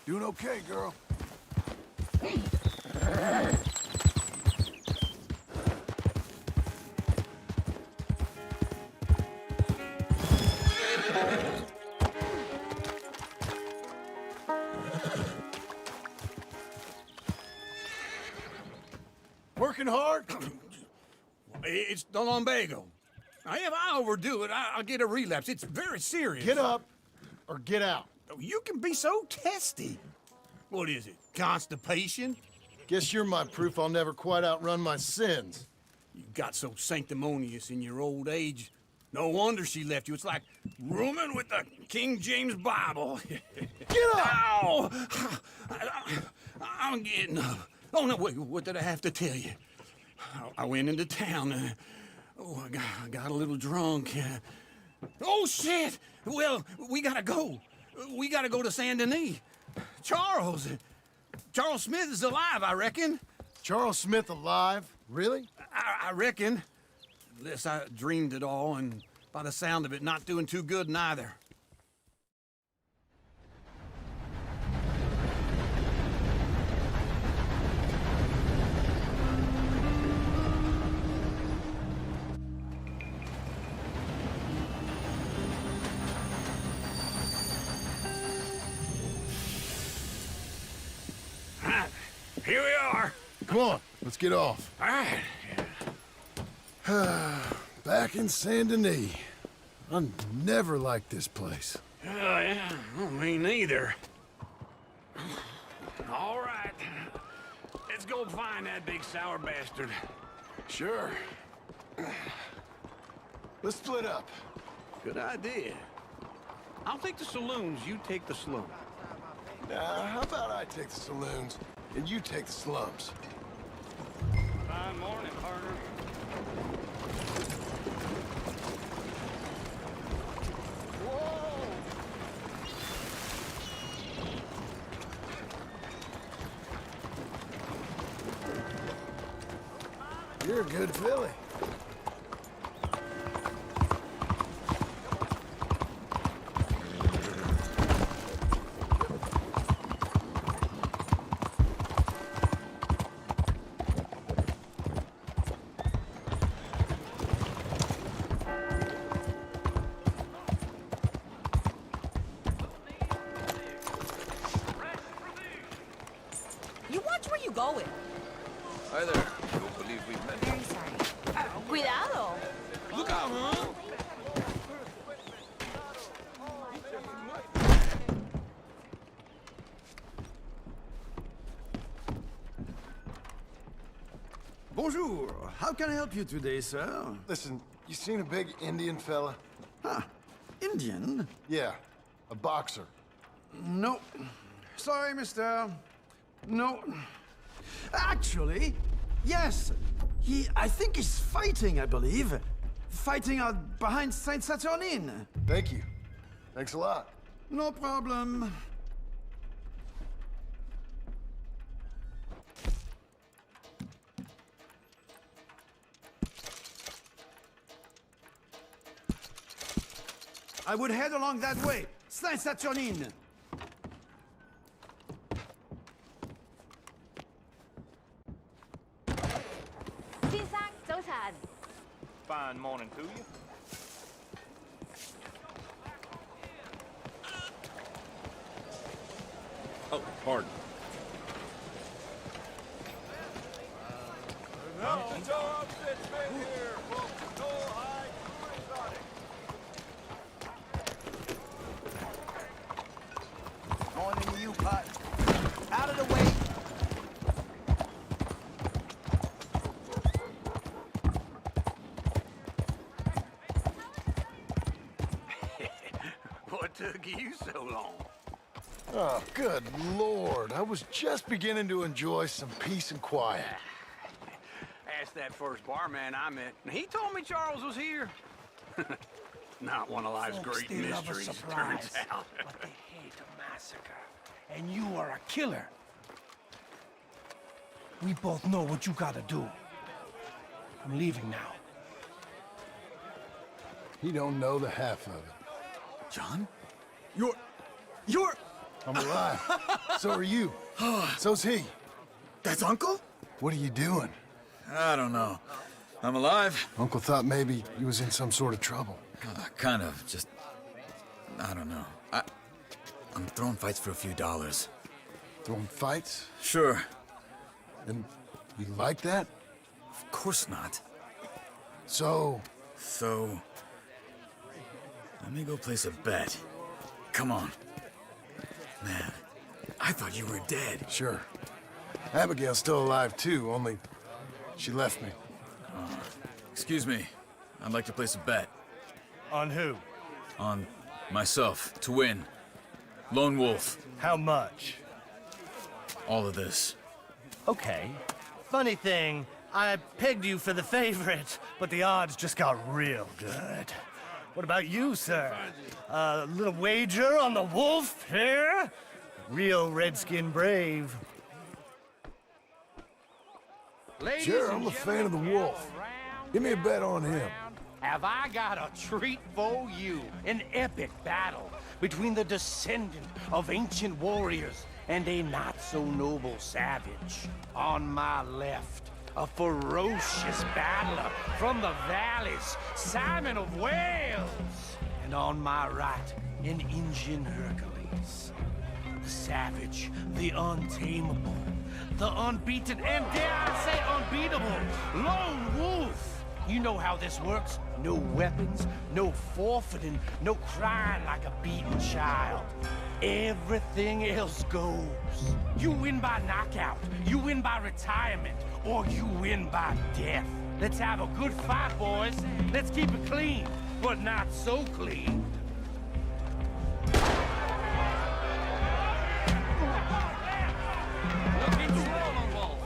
Doing okay, girl. Working hard? It's the lumbago. Now, if I overdo it, I'll get a relapse. It's very serious. Get up or get out. You can be so testy. What is it, constipation? Guess you're my proof I'll never quite outrun my sins. You got so sanctimonious in your old age. No wonder she left you. It's like rooming with the King James Bible. Get up! Ow! I'm getting up. Oh, no, wait, what did I have to tell you? I went into town. I got a little drunk. Oh, shit! Well, we gotta go. We gotta go to Saint Denis. Charles Smith is alive, I reckon. Charles Smith alive? Really? I reckon. Unless I dreamed it all, and by the sound of it, not doing too good neither. Here we are. Come on, let's get off. All right. Back in Saint Denis. I never liked this place. Yeah, well, me neither. All right. Let's go find that big sour bastard. Sure. Let's split up. Good idea. I'll take the saloons, you take the slum. How about I take the saloons and you take the slums? Fine morning, partner. You're a good filly. You watch where you going. Hi there. Don't believe we've met. Very sorry. Cuidado. Look out, huh? Bonjour. How can I help you today, sir? Listen, you seen a big Indian fella? Ah, Indian? Yeah, a boxer. No. Sorry, mister. No. Actually, yes. I think he's fighting, I believe. Fighting out behind Saint Saturnine. Thank you. Thanks a lot. No problem. I would head along that way. Saint Saturnine. Fine morning to you. Oh, pardon. Morning to you, Pot. Out of the way. What took you so long? Oh, good Lord. I was just beginning to enjoy some peace and quiet. Asked that first barman I met, and he told me Charles was here. Not one of life's Folks, great they love a mysteries, turns surprise, out. but they hate a massacre. And you are a killer. We both know what you gotta do. I'm leaving now. He don't know the half of it. John? You're... I'm alive. So are you. So's he. That's Uncle? What are you doing? I don't know. I'm alive. Uncle thought maybe you was in some sort of trouble. Kind of. Just... I don't know. I'm throwing fights for a few dollars. Throwing fights? Sure. And you like that? Of course not. So, let me go place a bet. Come on. Man, I thought you were dead. sure. Abigail's still alive too, only she left me. Excuse me. I'd like to place a bet. On who? On myself, to win. Lone Wolf. How much? All of this. Okay. Funny thing, I pegged you for the favorite, but the odds just got real good. What about you, sir? A little wager on the wolf here? Real redskin brave. Sure, I'm a fan of the wolf. Give me a bet on him. Have I got a treat for you? An epic battle between the descendant of ancient warriors and a not-so-noble savage. On my left, a ferocious battler from the valleys, Simon of Wales. And on my right, an Indian Hercules. The savage, the untamable, the unbeaten, and dare I say unbeatable, Lone Wolf. You know how this works. No weapons, no forfeiting, no crying like a beaten child. Everything else goes. You win by knockout, you win by retirement, or you win by death. Let's have a good fight, boys. Let's keep it clean, but not so clean. Looking swollen, Wolf.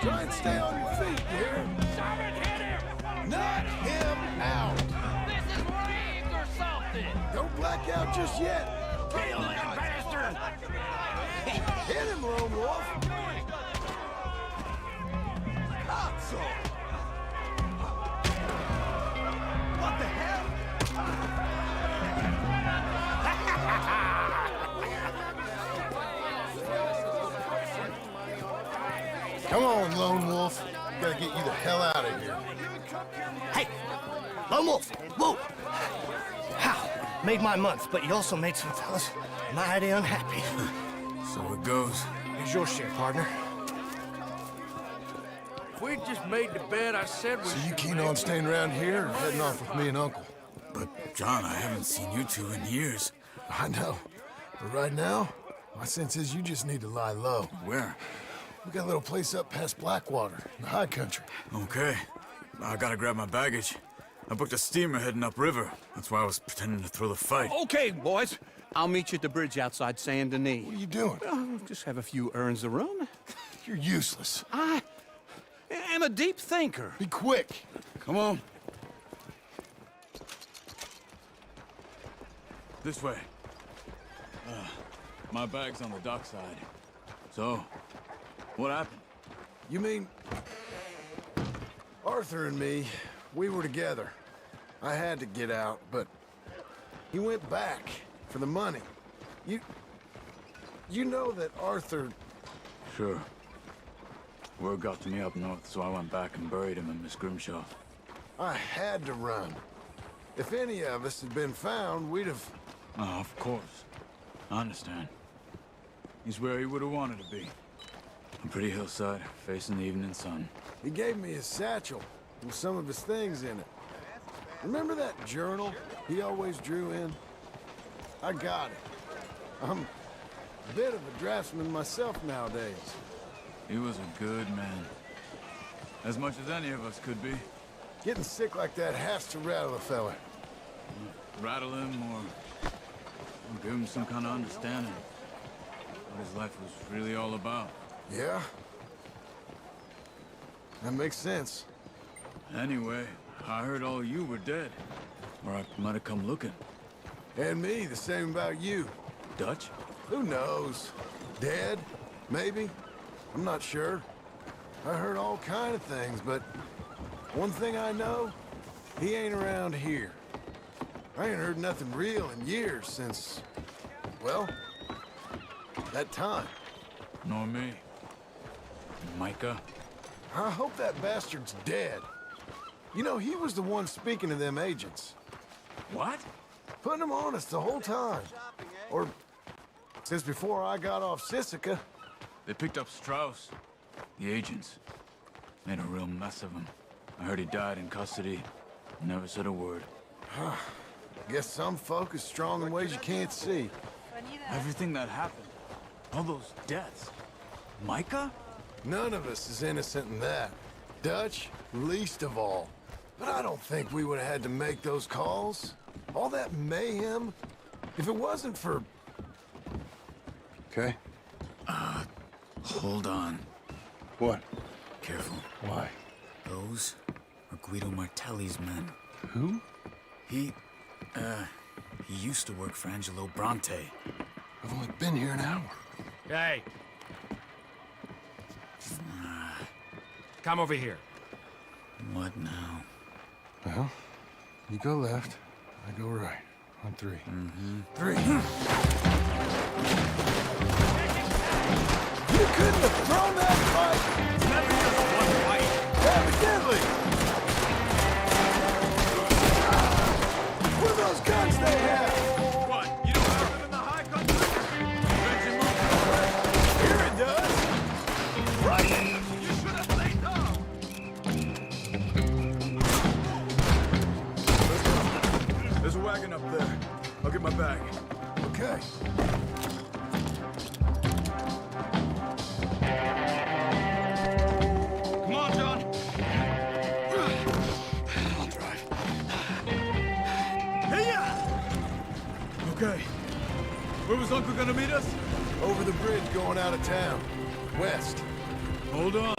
Try and stay on your feet, dear. Simon, hit him! Knock him out. This is rigged or something! Don't black out just yet. Kill that bastard! Hit him, Lone Wolf. What the hell? Come on, Lone Wolf. Gotta get you the hell out of here. Hey! Lone Wolf! Whoa! How? Made my month, but you also made some fellas mighty unhappy. So it goes. Here's your share, partner. If we just made the bet I said we So you should keen make, on staying around here or heading off with me and Uncle? But, John, I haven't seen you two in years. I know. But right now, my sense is you just need to lie low. Where? We got a little place up past Blackwater, in the high country. Okay. I gotta grab my baggage. I booked a steamer heading upriver. That's why I was pretending to throw the fight. Okay, boys. I'll meet you at the bridge outside Saint Denis. What are you doing? Just have a few errands to run. You're useless. I am a deep thinker. Be quick. Come on. This way. My bag's on the dockside. So, what happened? You mean... Arthur and me, we were together. I had to get out, but he went back for the money. You know that Arthur... Sure. Word got to me up north, so I went back and buried him in Miss Grimshaw. I had to run. If any of us had been found, we'd have... Oh, of course. I understand. He's where he would have wanted to be. A pretty hillside, facing the evening sun. He gave me his satchel with some of his things in it. Remember that journal he always drew in? I got it. I'm a bit of a draftsman myself nowadays. He was a good man. As much as any of us could be. Getting sick like that has to rattle a fella. Rattle him or give him some kind of understanding. What his life was really all about. Yeah? That makes sense. Anyway, I heard all you were dead. Or I might have come looking. And me, the same about you. Dutch? Who knows? Dead? Maybe? I'm not sure. I heard all kind of things, but one thing I know, he ain't around here. I ain't heard nothing real in years since, well, that time. Nor me. Micah? I hope that bastard's dead. You know, he was the one speaking to them agents. What? Putting them on us the whole time. Or since before I got off Sisika. They picked up Strauss. The agents. Made a real mess of him. I heard he died in custody. Never said a word. Guess some folk is strong in ways you can't see. Everything that happened. All those deaths. Micah? None of us is innocent in that. Dutch, least of all. But I don't think we would have had to make those calls. All that mayhem. If it wasn't for... Okay. Hold on. What? Careful. Why? Those are Guido Martelli's men. Who? He used to work for Angelo Bronte. I've only been here an hour. Hey. Come over here. What now? Well, you go left, I go right. On three. Three. You couldn't have thrown that fight! It's never just one fight. Evidently! What are those guns they have? What? You don't have them in the high country? Here it does! Right! You should have laid down! There's a wagon up there. I'll get my bag. Okay. Come on, John. I'll drive. Hey-ya! Okay. Where was Uncle gonna meet us? Over the bridge going out of town. West. Hold on.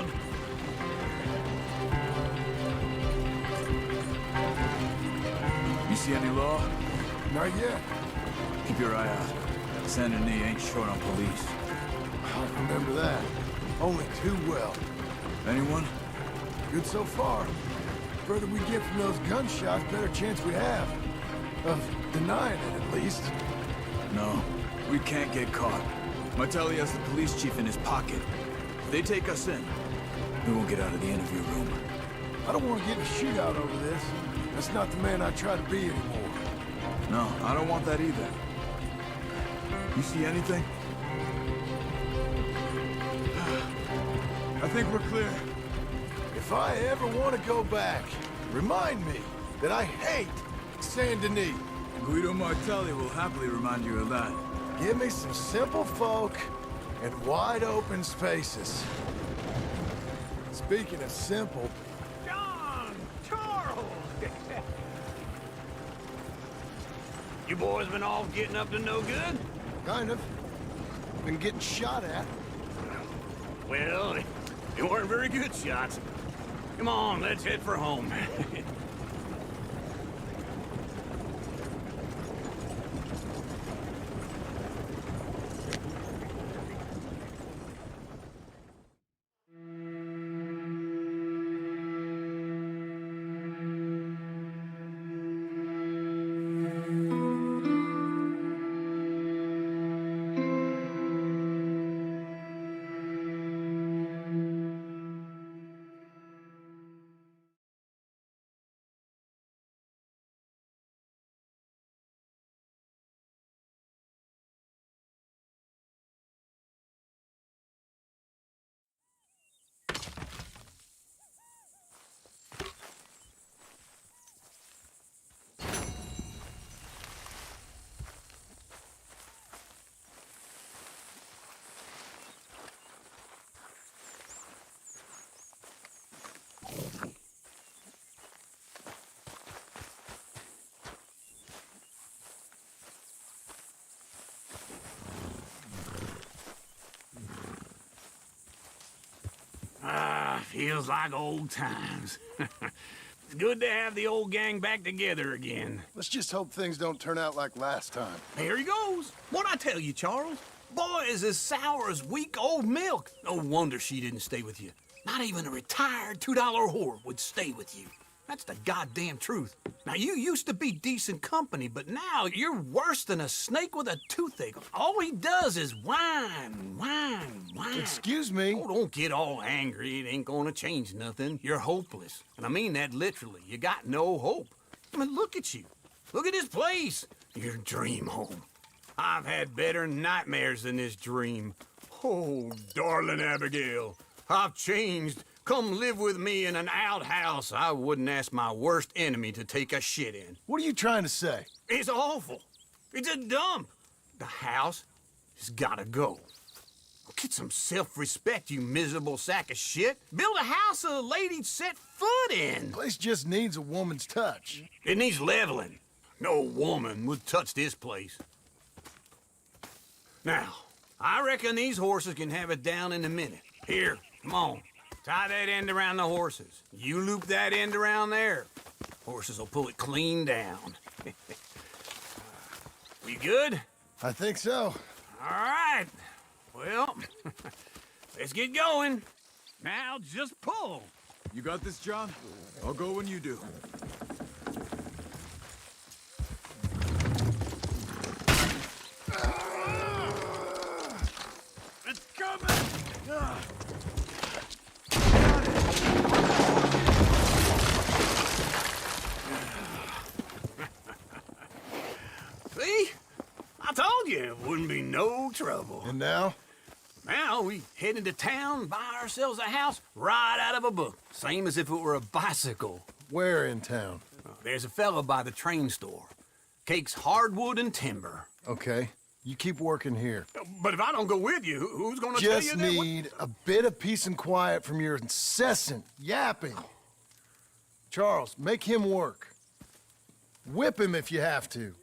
You see any law? Not yet. Keep your eye out. Saint Denis ain't short on police. I remember that. Only too well. Anyone? Good so far. Further we get from those gunshots, better chance we have. Of denying it, at least. No. We can't get caught. Martelli has the police chief in his pocket. If they take us in, we won't get out of the interview room. I don't want to get in a shootout over this. That's not the man I try to be anymore. No, I don't want that either. You see anything? I think we're clear. If I ever want to go back, remind me that I hate Saint Denis. Guido Martelli will happily remind you of that. Give me some simple folk and wide open spaces. Speaking of simple, John! Charles! You boys been all getting up to no good? kind of. Been getting shot at. Well, they weren't very good shots. Come on, let's head for home. Feels like old times. It's good to have the old gang back together again. Let's just hope things don't turn out like last time. Here he goes. What'd I tell you, Charles? Boy is as sour as weak old milk. No wonder she didn't stay with you. Not even a retired $2 whore would stay with you. That's the goddamn truth. Now, you used to be decent company, but now you're worse than a snake with a toothache. All he does is whine, whine, whine. Excuse me? Oh, don't get all angry. It ain't gonna change nothing. You're hopeless. And I mean that literally. You got no hope. I mean, look at you. Look at this place. Your dream home. I've had better nightmares than this dream. Oh, darling Abigail, I've changed. Come live with me in an outhouse I wouldn't ask my worst enemy to take a shit in. What are you trying to say? It's awful. It's a dump. The house has gotta go. Get some self-respect, you miserable sack of shit. Build a house a lady'd set foot in. Place just needs a woman's touch. It needs leveling. No woman would touch this place. Now, I reckon these horses can have it down in a minute. Here, come on. Tie that end around the horses. You loop that end around there. Horses will pull it clean down. We good? I think so. All right. Well, let's get going. Now just pull. You got this, John? I'll go when you do. It's coming! See? I told you it wouldn't be no trouble. And now? Now we head into town, buy ourselves a house right out of a book. Same as if it were a bicycle. Where in town? There's a fella by the train store. Cakes hardwood and timber. Okay, you keep working here. But if I don't go with you, who's gonna tell you Just that? need a bit of peace and quiet from your incessant yapping. Charles, make him work. Whip him if you have to.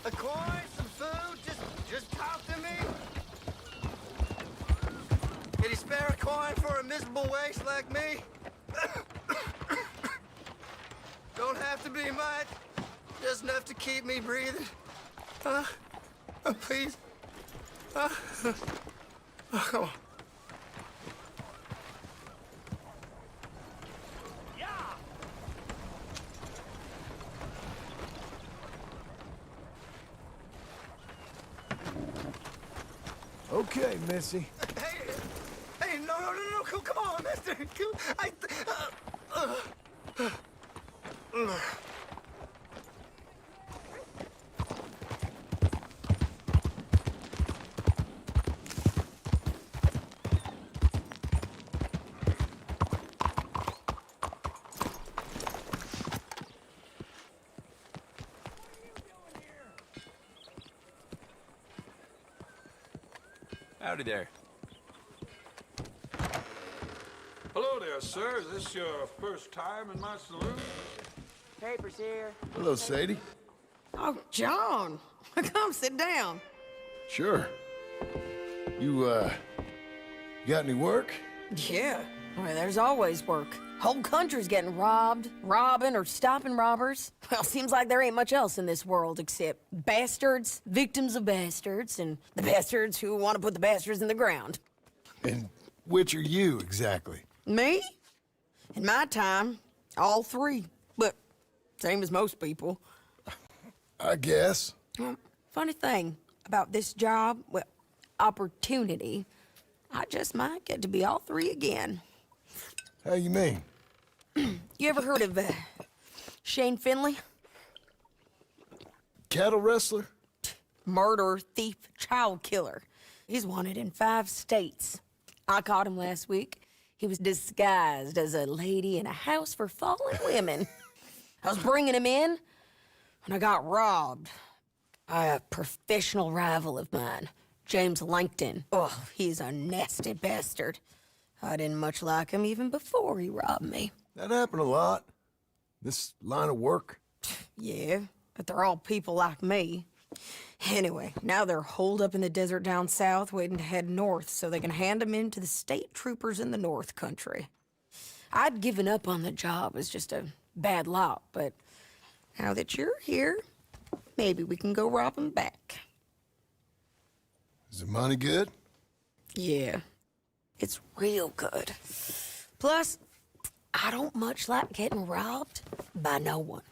A coin, some food, just talk to me. Can you spare a coin for a miserable waste like me? Don't have to be much, just enough to keep me breathing. Please. Come on. Okay, Missy. Hey, no, come on, mister. Howdy there. Hello there, sir. Is this your first time in my saloon? Papers here. Hello, Sadie. Oh, John, come sit down. Sure. You got any work? Yeah, well, there's always work. Whole country's getting robbed, robbing, or stopping robbers. Well, seems like there ain't much else in this world except bastards, victims of bastards, and the bastards who want to put the bastards in the ground. And which are you, exactly? Me? In my time, all three. But same as most people. I guess. Well, funny thing about this job, well, opportunity, I just might get to be all three again. How you mean? You ever heard of Shane Finley? Cattle wrestler? Murderer, thief, child killer. He's wanted in 5 states. I caught him last week. He was disguised as a lady in a house for fallen women. I was bringing him in, and I got robbed by a professional rival of mine, James Langton. Oh, he's a nasty bastard. I didn't much like him even before he robbed me. That happened a lot. This line of work. Yeah, but they're all people like me. Anyway, now they're holed up in the desert down south, waiting to head north so they can hand them in to the state troopers in the north country. I'd given up on the job as just a bad lot, but now that you're here, maybe we can go rob them back. Is the money good? Yeah, it's real good. Plus, I don't much like getting robbed by no one.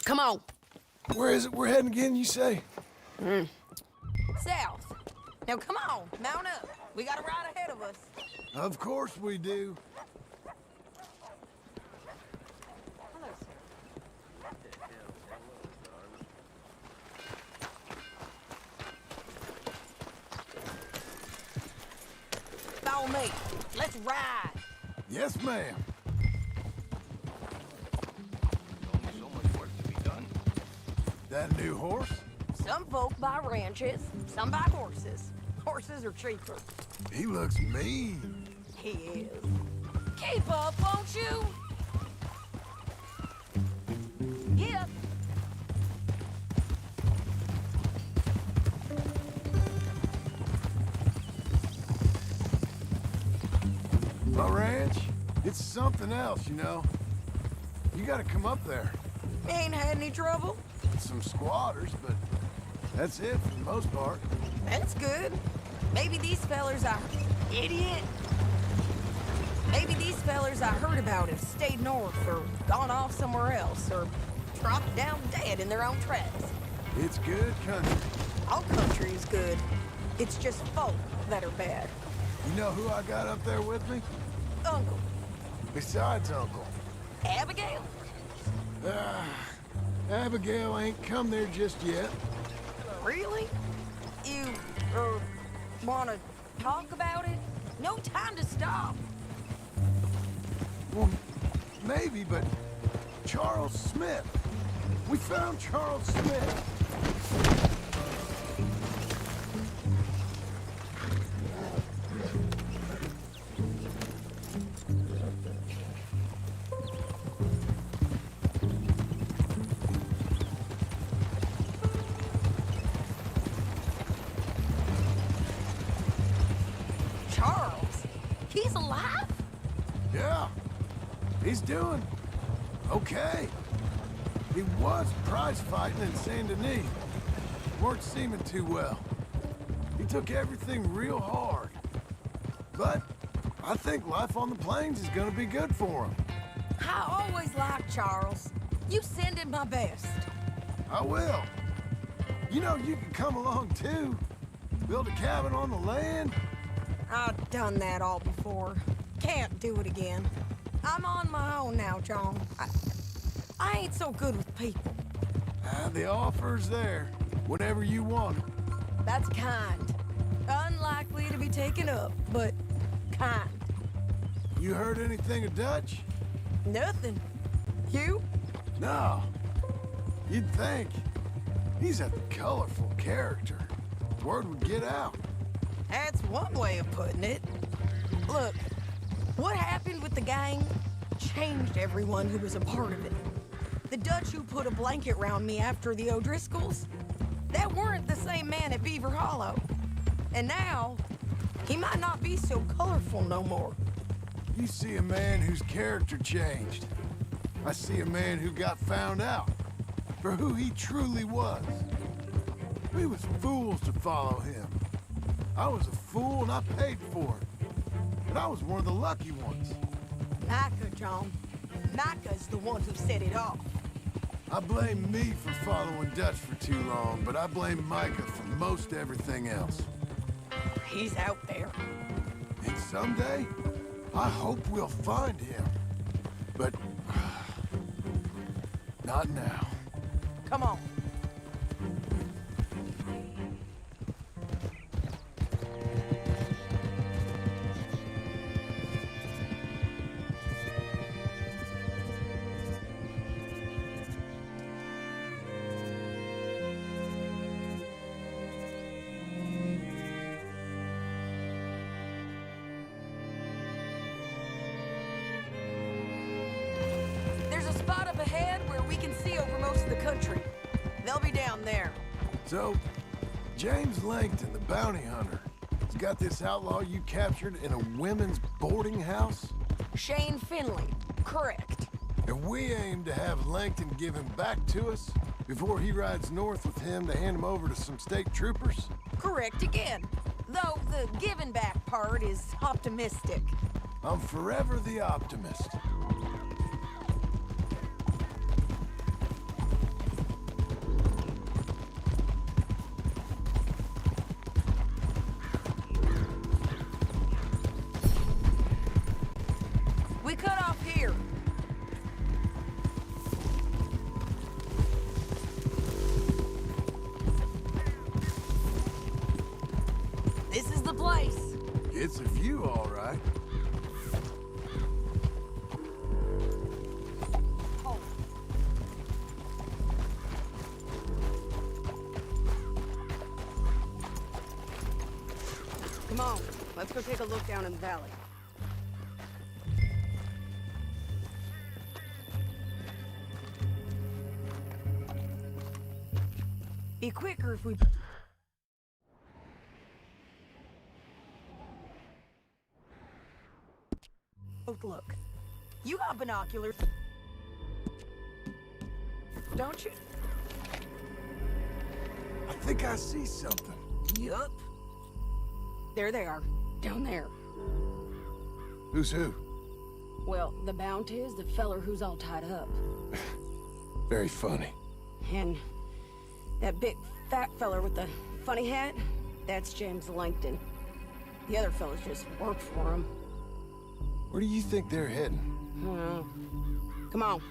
Come on. Where is it we're heading again, you say? South. Now come on, mount up. We got a ride ahead of us. Of course we do. Hello, sir. Follow me. Let's ride. Yes, ma'am. That a new horse? Some folk buy ranches, some buy horses. Horses are cheaper. He looks mean. He is. Keep up, won't you? Yeah. My ranch, it's something else, you know. You gotta come up there. Ain't had any trouble? Some squatters, but that's it for the most part. That's good. Maybe these fellers idiot. Maybe these fellers I heard about have stayed north or gone off somewhere else or dropped down dead in their own tracks. It's good country. All country is good. It's just folk that are bad. You know who I got up there with me? Uncle. Besides Uncle. Abigail? Abigail ain't come there just yet. Really? You, wanna talk about it? No time to stop. Well, maybe, but Charles Smith. We found Charles Smith. Charles? He's alive? Yeah, he's doing okay. He was prize fighting in Saint Denis. Weren't seeming too well. He took everything real hard. But I think life on the plains is gonna be good for him. I always liked Charles. You send him my best. I will. You know, you can come along too. Build a cabin on the land. I've done that all before. Can't do it again. I'm on my own now, John. I ain't so good with people. The offer's there. Whatever you want. That's kind. Unlikely to be taken up, but kind. You heard anything of Dutch? Nothing. You? No. You'd think. He's a colorful character. Word would get out. That's one way of putting it. Look, what happened with the gang changed everyone who was a part of it. The Dutch who put a blanket round me after the O'Driscolls, that weren't the same man at Beaver Hollow. And now, he might not be so colorful no more. You see a man whose character changed. I see a man who got found out for who he truly was. We was fools to follow him. I was a fool and I paid for it. But I was one of the lucky ones. Micah, John. Micah's the one who set it off. I blame me for following Dutch for too long, but I blame Micah for most everything else. He's out there. And someday, I hope we'll find him. But not now. Come on. Spot up ahead where we can see over most of the country. They'll be down there. So, James Langton, the bounty hunter, has got this outlaw you captured in a women's boarding house? Shane Finley, correct. And we aim to have Langton give him back to us before he rides north with him to hand him over to some state troopers? Correct again. Though the giving back part is optimistic. I'm forever the optimist. We cut off here. This is the place. It's a view, all right. Oh. Come on, let's go take a look down in the valley. Be quicker if we... Both look. You got binoculars. Don't you? I think I see something. Yup. There they are. Down there. Who's who? Well, the bounty is the feller who's all tied up. Very funny. And that big fat feller with the funny hat, that's James Langton. The other fellas just work for him. Where do you think they're heading? Come on.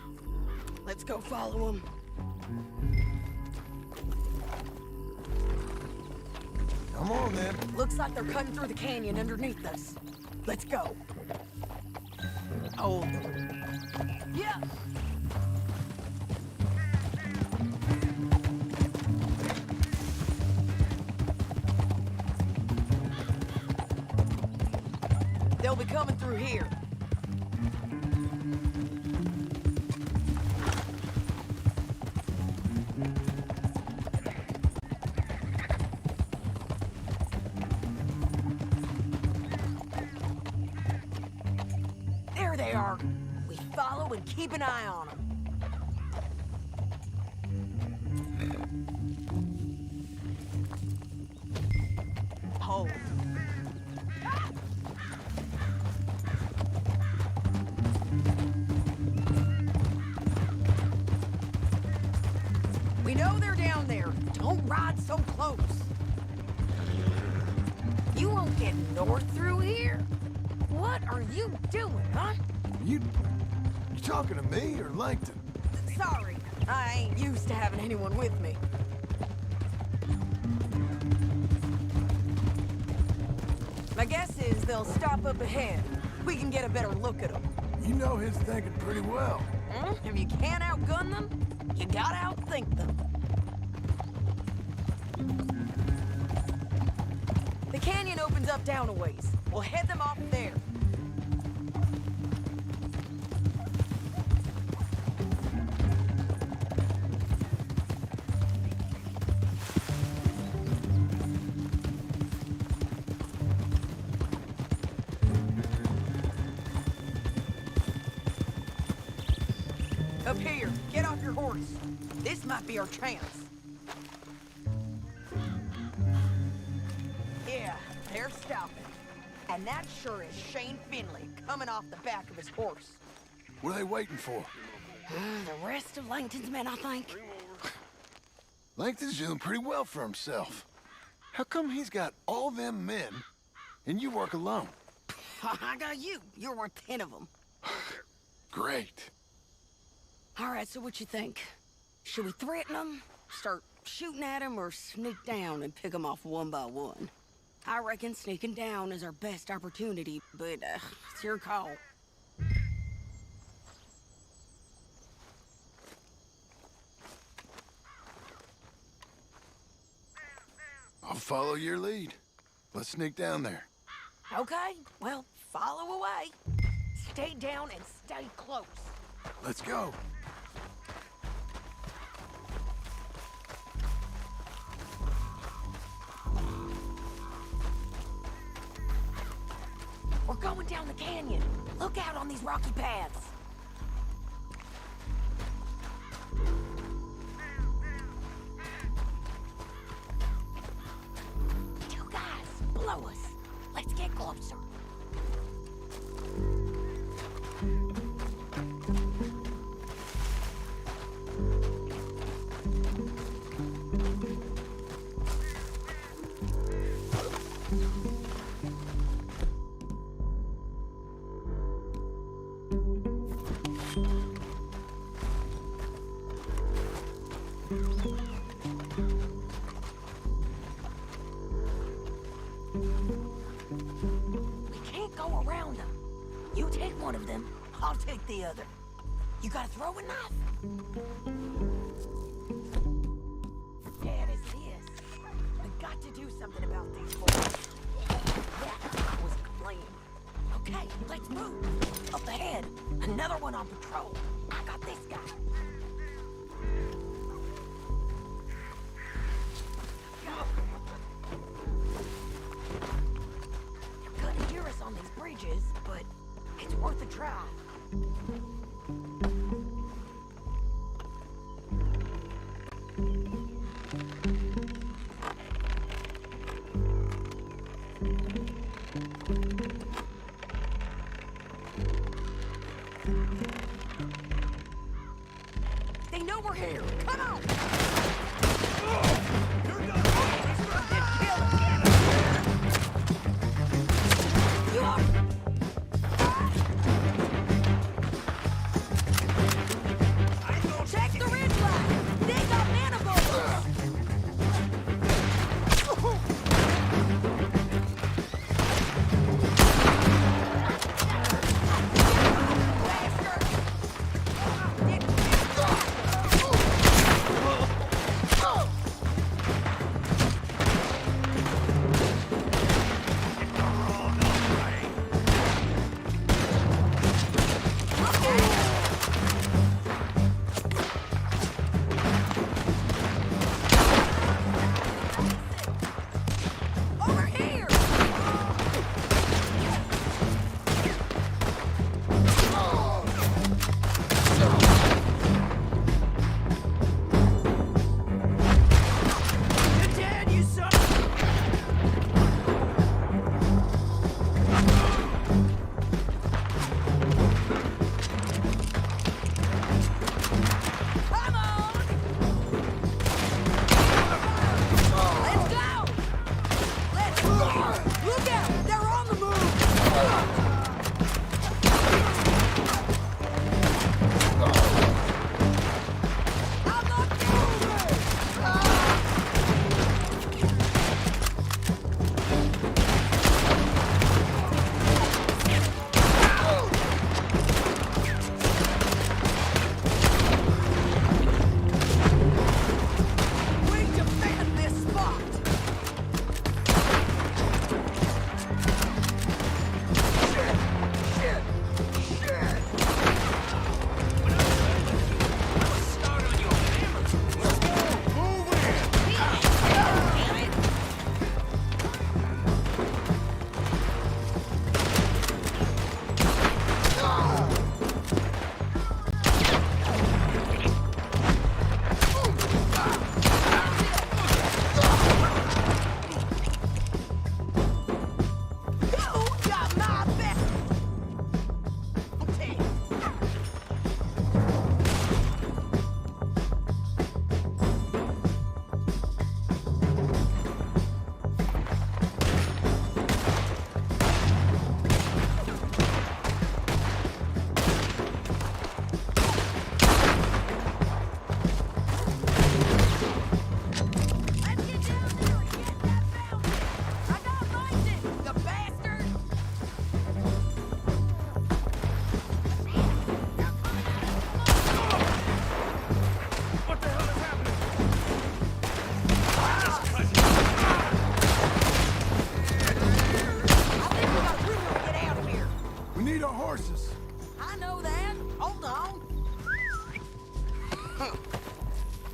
Let's go follow them. Come on, then. Looks like they're cutting through the canyon underneath us. Let's go. Hold them. Yeah. They'll be coming through here. There they are. We follow and keep an eye on them. Hold. We know they're down there. Don't ride so close. You won't get north through here. What are you doing, huh? You talking to me or Langton? Sorry, I ain't used to having anyone with me. My guess is they'll stop up ahead. We can get a better look at them. You know his thinking pretty well. If you can't outgun them, you gotta outthink them. The canyon opens up down a ways. We'll head them off there. Up here, get off your horse. This might be our chance. Yeah, they're stopping. And that sure is Shane Finley coming off the back of his horse. What are they waiting for? The rest of Langton's men, I think. Langton's doing pretty well for himself. How come he's got all them men, and you work alone? I got you. You're worth 10 of them. Great. All right, so what you think? Should we threaten them, start shooting at them, or sneak down and pick them off one by one? I reckon sneaking down is our best opportunity, but it's your call. I'll follow your lead. Let's sneak down there. Okay, well, follow away. Stay down and stay close. Let's go. We're going down the canyon. Look out on these rocky paths. Two guys below us. Let's get closer. We can't go around them. You take one of them, I'll take the other. You got a throwing knife? Dead as it is. We got to do something about these boys. That was clean. Okay, let's move. Up ahead, another one on patrol. I got this guy. You're gonna hear us on these bridges, but it's worth a try. They know we're here. Come on! You are... horses. I know that. Hold on.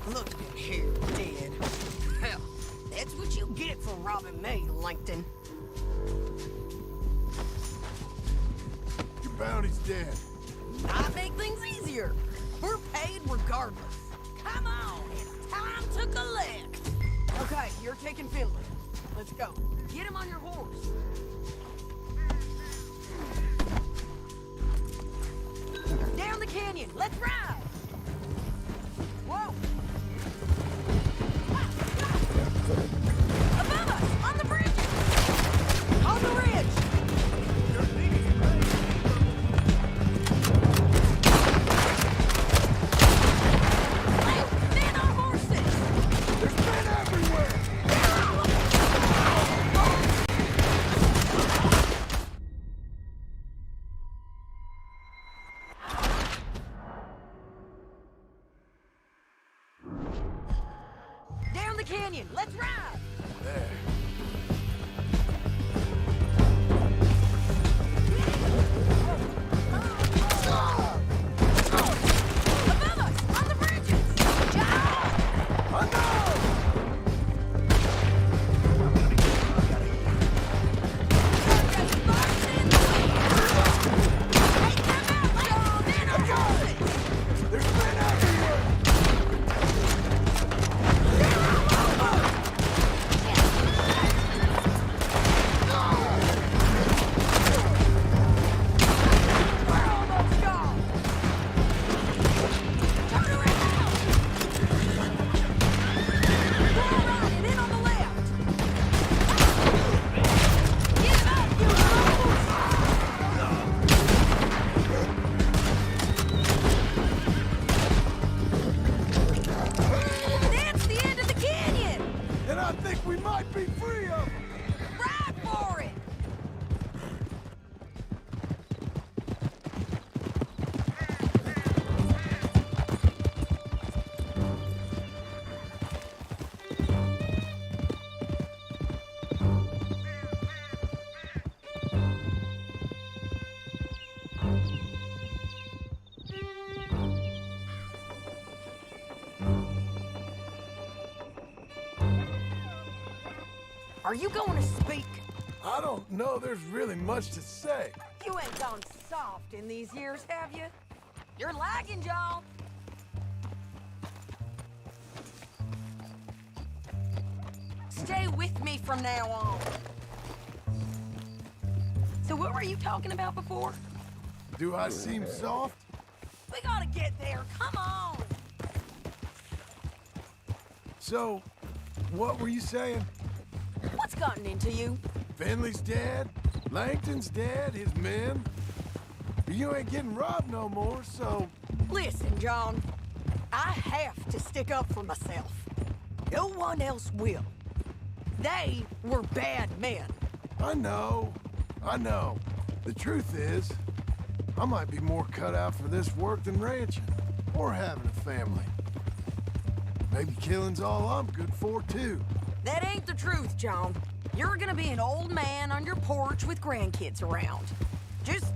Look at here, dead. Hell, that's what you get for robbing me, Langton. Your bounty's dead. I make things easier. We're paid regardless. Come on, it's time to collect. Okay, you're taking Finley. Let's go. Get him on your horse. Down the canyon. Let's ride. Whoa. Above us, on the bridge. On the ridge. Men on horses. There's men everywhere. Down the canyon. Let's ride. There. Above us, on the bridges. John! There's men everywhere. That's the end of the canyon! And I think we might be free of them. Ride for it! Are you going to speak? I don't know there's really much to say. You ain't gone soft in these years, have you? You're lagging, John. Stay with me from now on. So what were you talking about before? Do I seem soft? We gotta get there, come on! So, what were you saying? What's gotten into you? Finley's dead, Langton's dead, his men. You ain't getting robbed no more, so... Listen, John. I have to stick up for myself. No one else will. They were bad men. I know. The truth is, I might be more cut out for this work than ranching, or having a family. Maybe killing's all I'm good for, too. That ain't the truth, John. You're gonna be an old man on your porch with grandkids around. Just,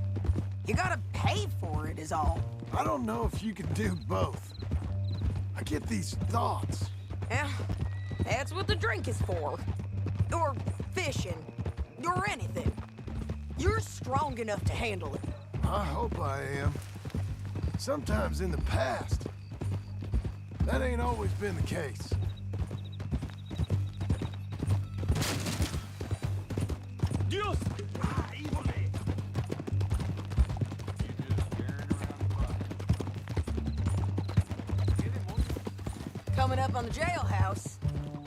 you gotta pay for it is all. I don't know if you can do both. I get these thoughts. Yeah, that's what the drink is for. Or fishing, or anything. You're strong enough to handle it. I hope I am. Sometimes in the past, that ain't always been the case. Dios! Coming up on the jailhouse,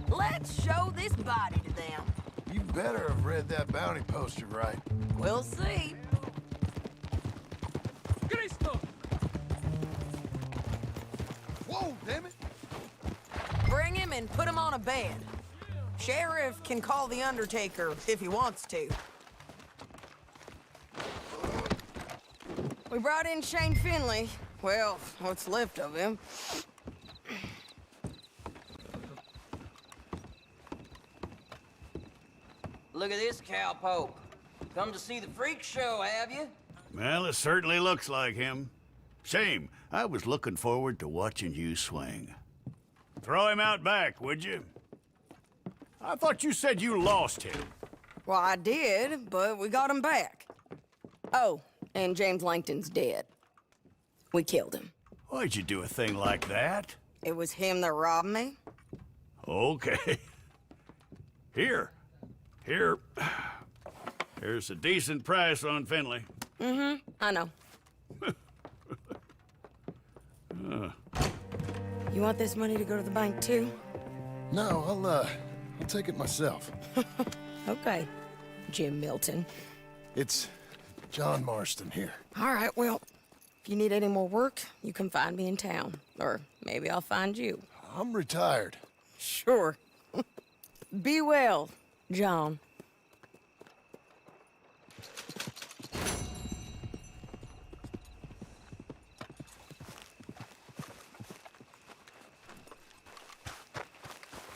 let's show this body to them. You better have read that bounty poster right. We'll see. Cristo! Whoa, damn it! Bring him and put him on a bed. Sheriff can call the Undertaker if he wants to. We brought in Shane Finley. Well, what's left of him. Look at this cowpoke. Come to see the freak show, have you? Well, it certainly looks like him. Shame. I was looking forward to watching you swing. Throw him out back, would you? I thought you said you lost him. Well, I did, but we got him back. Oh, and James Langton's dead. We killed him. Why'd you do a thing like that? It was him that robbed me. Okay. Here's a decent price on Finley. I know. You want this money to go to the bank, too? No, I'll take it myself. Okay, Jim Milton. It's John Marston here. All right, well, if you need any more work, you can find me in town. Or maybe I'll find you. I'm retired. Sure. Be well, John.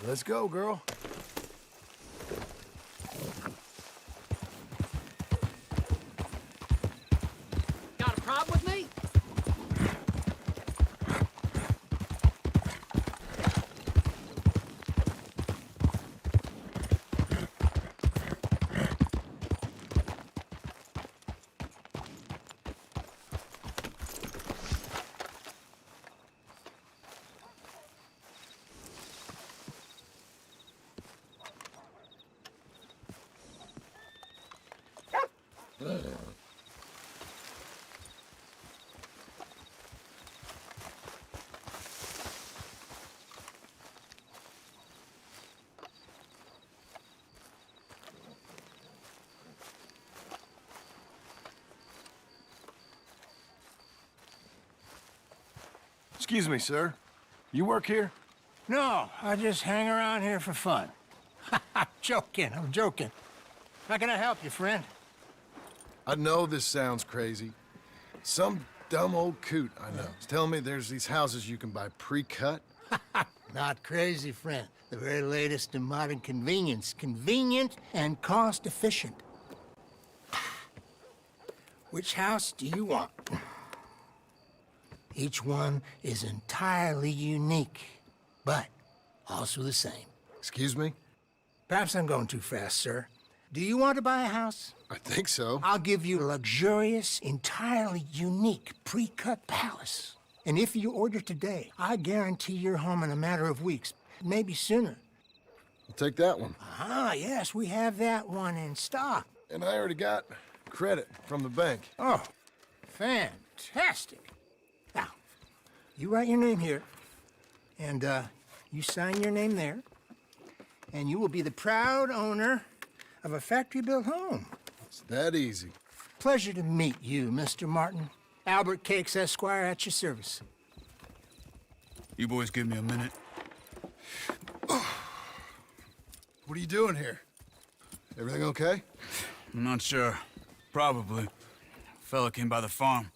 Let's go, girl. Got a problem with me? Excuse me, sir. You work here? No, I just hang around here for fun. I'm joking. How can I help you, friend? I know this sounds crazy. Some dumb old coot I know is telling me there's these houses you can buy pre-cut. Not crazy, friend. The very latest in modern convenience. Convenient and cost-efficient. Which house do you want? Each one is entirely unique, but also the same. Excuse me? Perhaps I'm going too fast, sir. Do you want to buy a house? I think so. I'll give you a luxurious, entirely unique pre-cut palace. And if you order today, I guarantee you're home in a matter of weeks, maybe sooner. I'll take that one. Ah, yes, we have that one in stock. And I already got credit from the bank. Oh, fantastic. Now, you write your name here, and you sign your name there, and you will be the proud owner of a factory-built home. It's that easy. Pleasure to meet you, Mr. Martin. Albert Cakes, Esquire, at your service. You boys give me a minute. What are you doing here? Everything okay? I'm not sure. Probably. Fella came by the farm.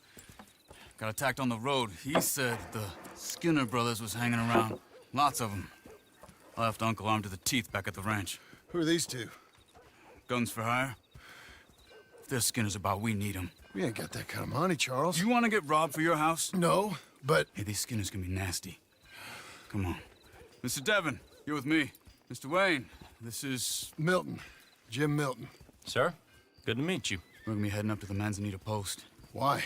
Got attacked on the road. He said the Skinner brothers was hanging around. Lots of them. I left Uncle armed to the teeth back at the ranch. Who are these two? Guns for hire? If there's Skinner's about, we need them. We ain't got that kind of money, Charles. You want to get robbed for your house? No, but... Hey, these Skinners can be nasty. Come on. Mr. Devon, you're with me. Mr. Wayne, this is... Milton. Jim Milton. Sir, good to meet you. We're gonna be heading up to the Manzanita Post. Why?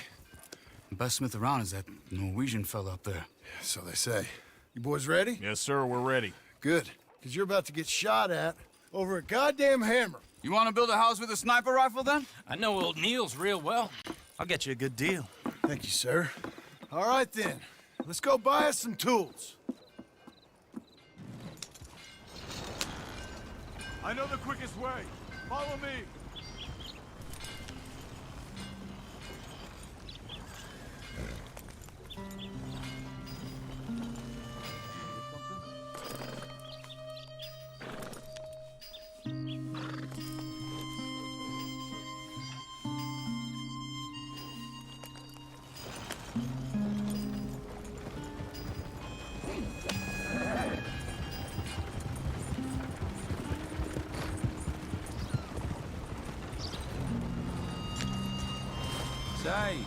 The best smith around is that Norwegian fella up there. So they say. You boys ready? Yes, sir, we're ready. Good. Because you're about to get shot at over a goddamn hammer. You want to build a house with a sniper rifle, then? I know old Neil's real well. I'll get you a good deal. Thank you, sir. All right, then. Let's go buy us some tools. I know the quickest way. Follow me. Say,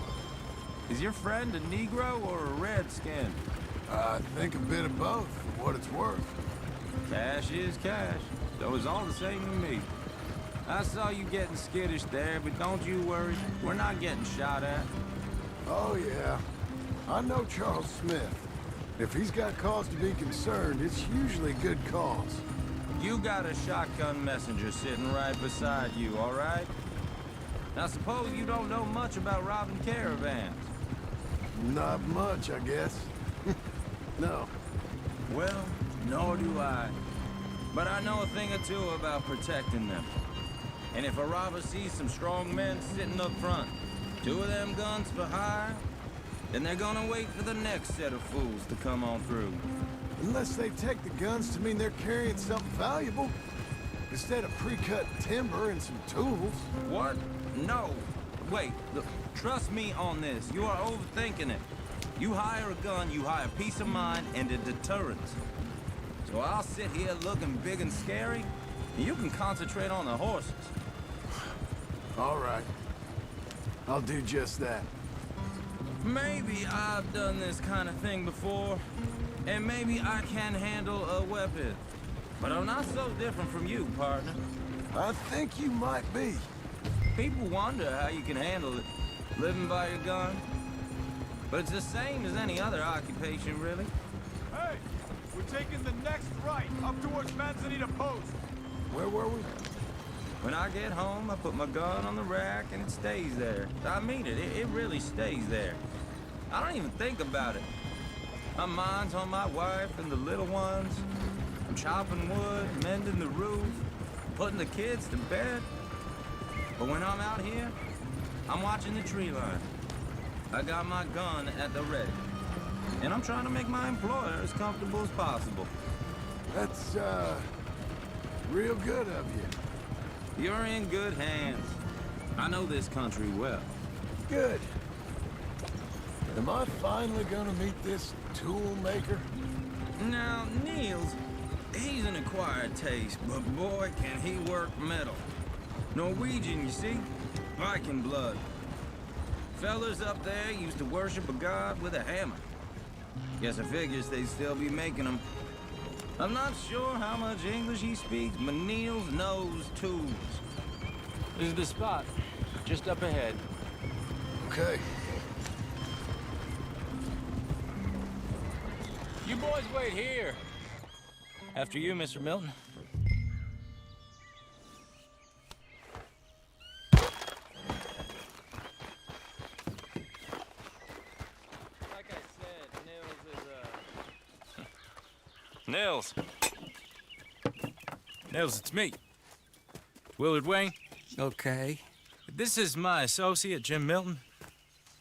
is your friend a Negro or a Redskin? I think a bit of both, for what it's worth. Cash is cash, so it's all the same to me. I saw you getting skittish there, but don't you worry. We're not getting shot at. Oh, yeah. I know Charles Smith. If he's got cause to be concerned, it's usually good cause. You got a shotgun messenger sitting right beside you, all right? Now suppose you don't know much about robbing caravans. Not much, I guess. No. Well, nor do I. But I know a thing or two about protecting them. And if a robber sees some strong men sitting up front, 2 of them guns for hire, then they're gonna wait for the next set of fools to come on through. Unless they take the guns to mean they're carrying something valuable. Instead of pre-cut timber and some tools. What? No. Wait, look, trust me on this. You are overthinking it. You hire a gun, you hire peace of mind and a deterrent. So I'll sit here looking big and scary, and you can concentrate on the horses. All right. I'll do just that. Maybe I've done this kind of thing before, and maybe I can handle a weapon. But I'm not so different from you, partner. I think you might be. People wonder how you can handle it, living by your gun. But it's the same as any other occupation, really. Hey, we're taking the next right, up towards Manzanita Post. Where were we? When I get home, I put my gun on the rack and it stays there. I mean it, it really stays there. I don't even think about it. My mind's on my wife and the little ones. I'm chopping wood, mending the roof, putting the kids to bed. But when I'm out here, I'm watching the tree line. I got my gun at the ready. And I'm trying to make my employer as comfortable as possible. That's, real good of you. You're in good hands. I know this country well. Good. Am I finally gonna meet this tool maker? Now, Niels, he's an acquired taste, but boy, can he work metal. Norwegian, you see? Viking blood. Fellas up there used to worship a god with a hammer. Guess I figures they'd still be making them. I'm not sure how much English he speaks, but Niels knows tools. This is the spot, just up ahead. Okay. You boys wait here. After you, Mr. Milton. Like I said, Nils is, Nils, it's me. Willard Wayne. Okay. This is my associate, Jim Milton.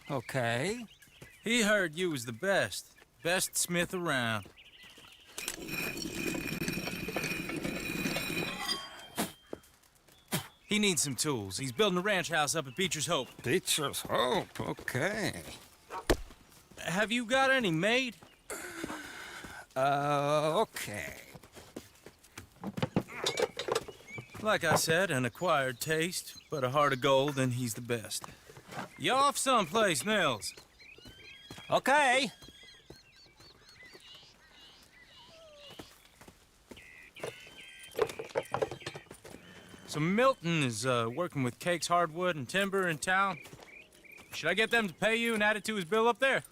Okay. He heard you was the best. Best smith around. He needs some tools. He's building a ranch house up at Beecher's Hope. Beecher's Hope, okay. Have you got any made? Okay. Like I said, an acquired taste, but a heart of gold, and he's the best. You off someplace, Nils? Okay. So Milton is working with Cakes Hardwood and Timber in town. Should I get them to pay you and add it to his bill up there?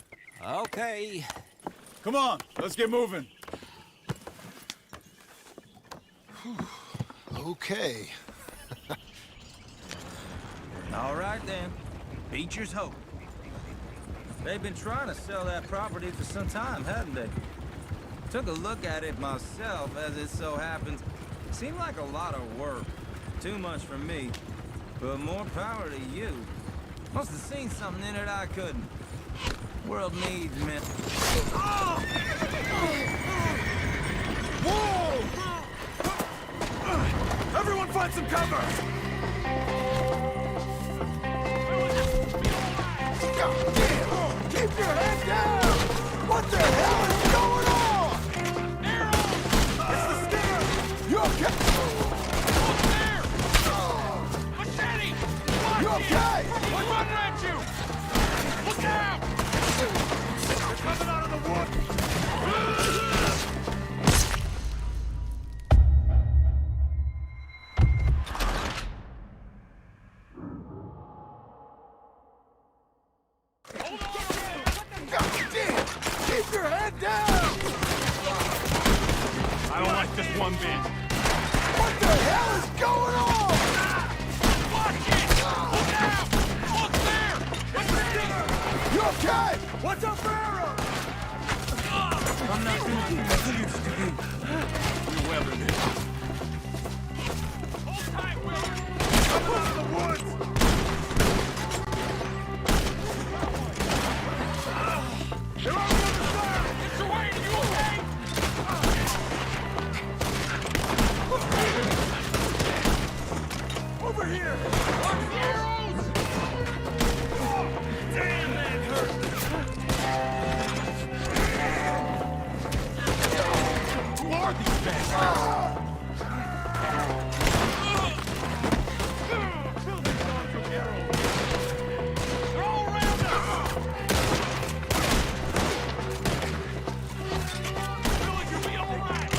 Okay. Come on, let's get moving. Okay. All right, then. Beecher's Hope. They've been trying to sell that property for some time, haven't they? Took a look at it myself, as it so happens. Seemed like a lot of work. Too much for me. But more power to you. Must have seen something in it I couldn't. World needs men. Whoa! Everyone find some cover! God damn! Keep your head down! What the hell is going on? It's the Skinner! You okay? Machete! You okay? We're running at you! Look out! They're coming out of the woods! Keep your head down! I don't like this one bit. What the hell is going on? Watch it! Look out! Look there! It's the Skinner! You okay? What's up, Pharaoh? I'm not gonna be what I used to be. You weathered it. Hold tight, Willard! Coming out of the woods! They're on the other side! Mr. Wayne, are you okay? Over here! Watch the arrows! Oh, damn, that hurt! Who are these bastards? Fill these dogs with arrows! They're all around us! Billy, you'll be all right!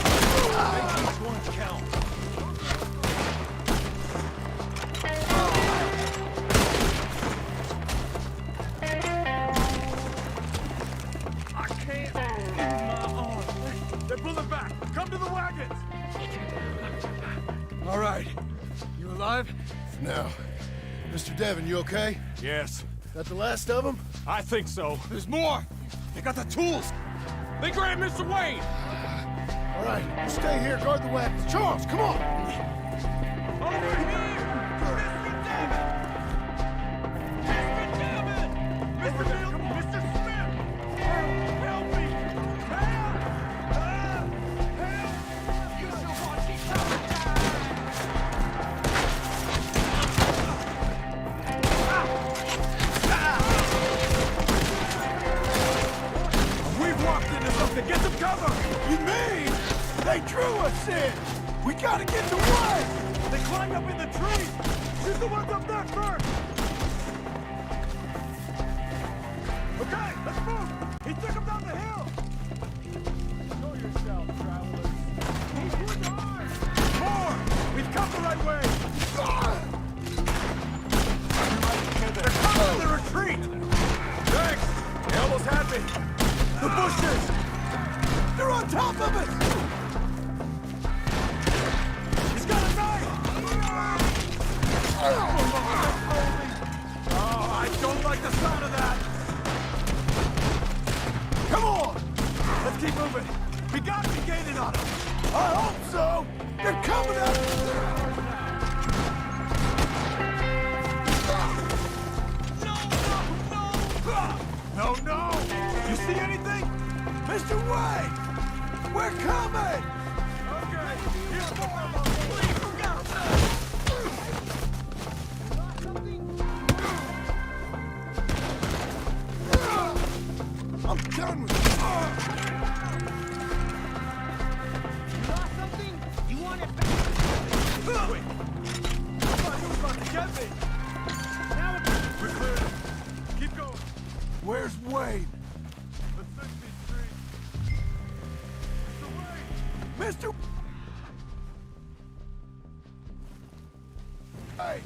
Make each one count! I can't move my arm. They're pulling back. Come to the wagons. All right. You alive? No. Mr. Devon, you okay? Yes, That the last of them? I think so. There's more. They got the tools. They grabbed Mr. Wayne. All right. You stay here, guard the wagons. Charles, come on! Over here. Mr. Devon. Mr. Devon. Mr. Milton. Mr. Smith. Help me. Help. Help. You should watch each We've walked into something. Get some cover. You mean they drew us in? We gotta get the way! They climbed up in the trees. Shoot the ones up there first. Okay, let's move. He took him down the hill. Show yourself, travelers. He's with ours. More. We've come the right way. They're coming to the retreat. Thanks. They almost had me. The bushes. They're on top of us! He's got a knife. Oh, I don't like the sound of that. Come on! Let's keep moving. We gotta be gaining on them. I hope so! They're coming up! No, no! You see anything? Mr. Wayne! We're coming! Okay, here's more of them. I'm done with you! You lost something? You want it back? Wait! I thought he was about to get me. Now we're clear. Keep going. Where's Wayne? The 60th Street. Mr. Mr. Wayne! Hey!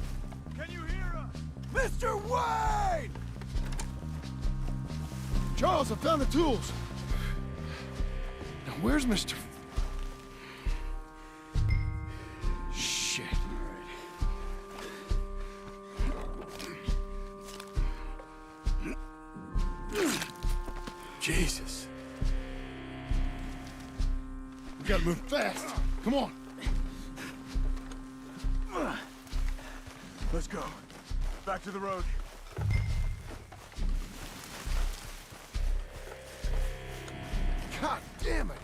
Can you hear us? Mr. Wayne! Charles, I found the tools. Now, where's Mr. Shit. Jesus. We gotta move fast. Come on. Let's go. Back to the road. God damn it!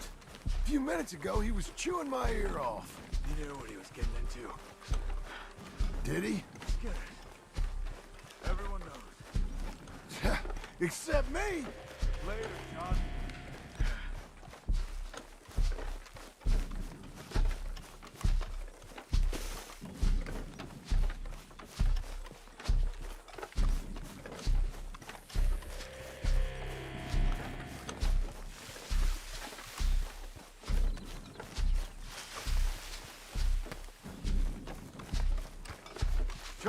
A few minutes ago, he was chewing my ear off. He knew what he was getting into. Did he? Good. Everyone knows. Except me! Later, John.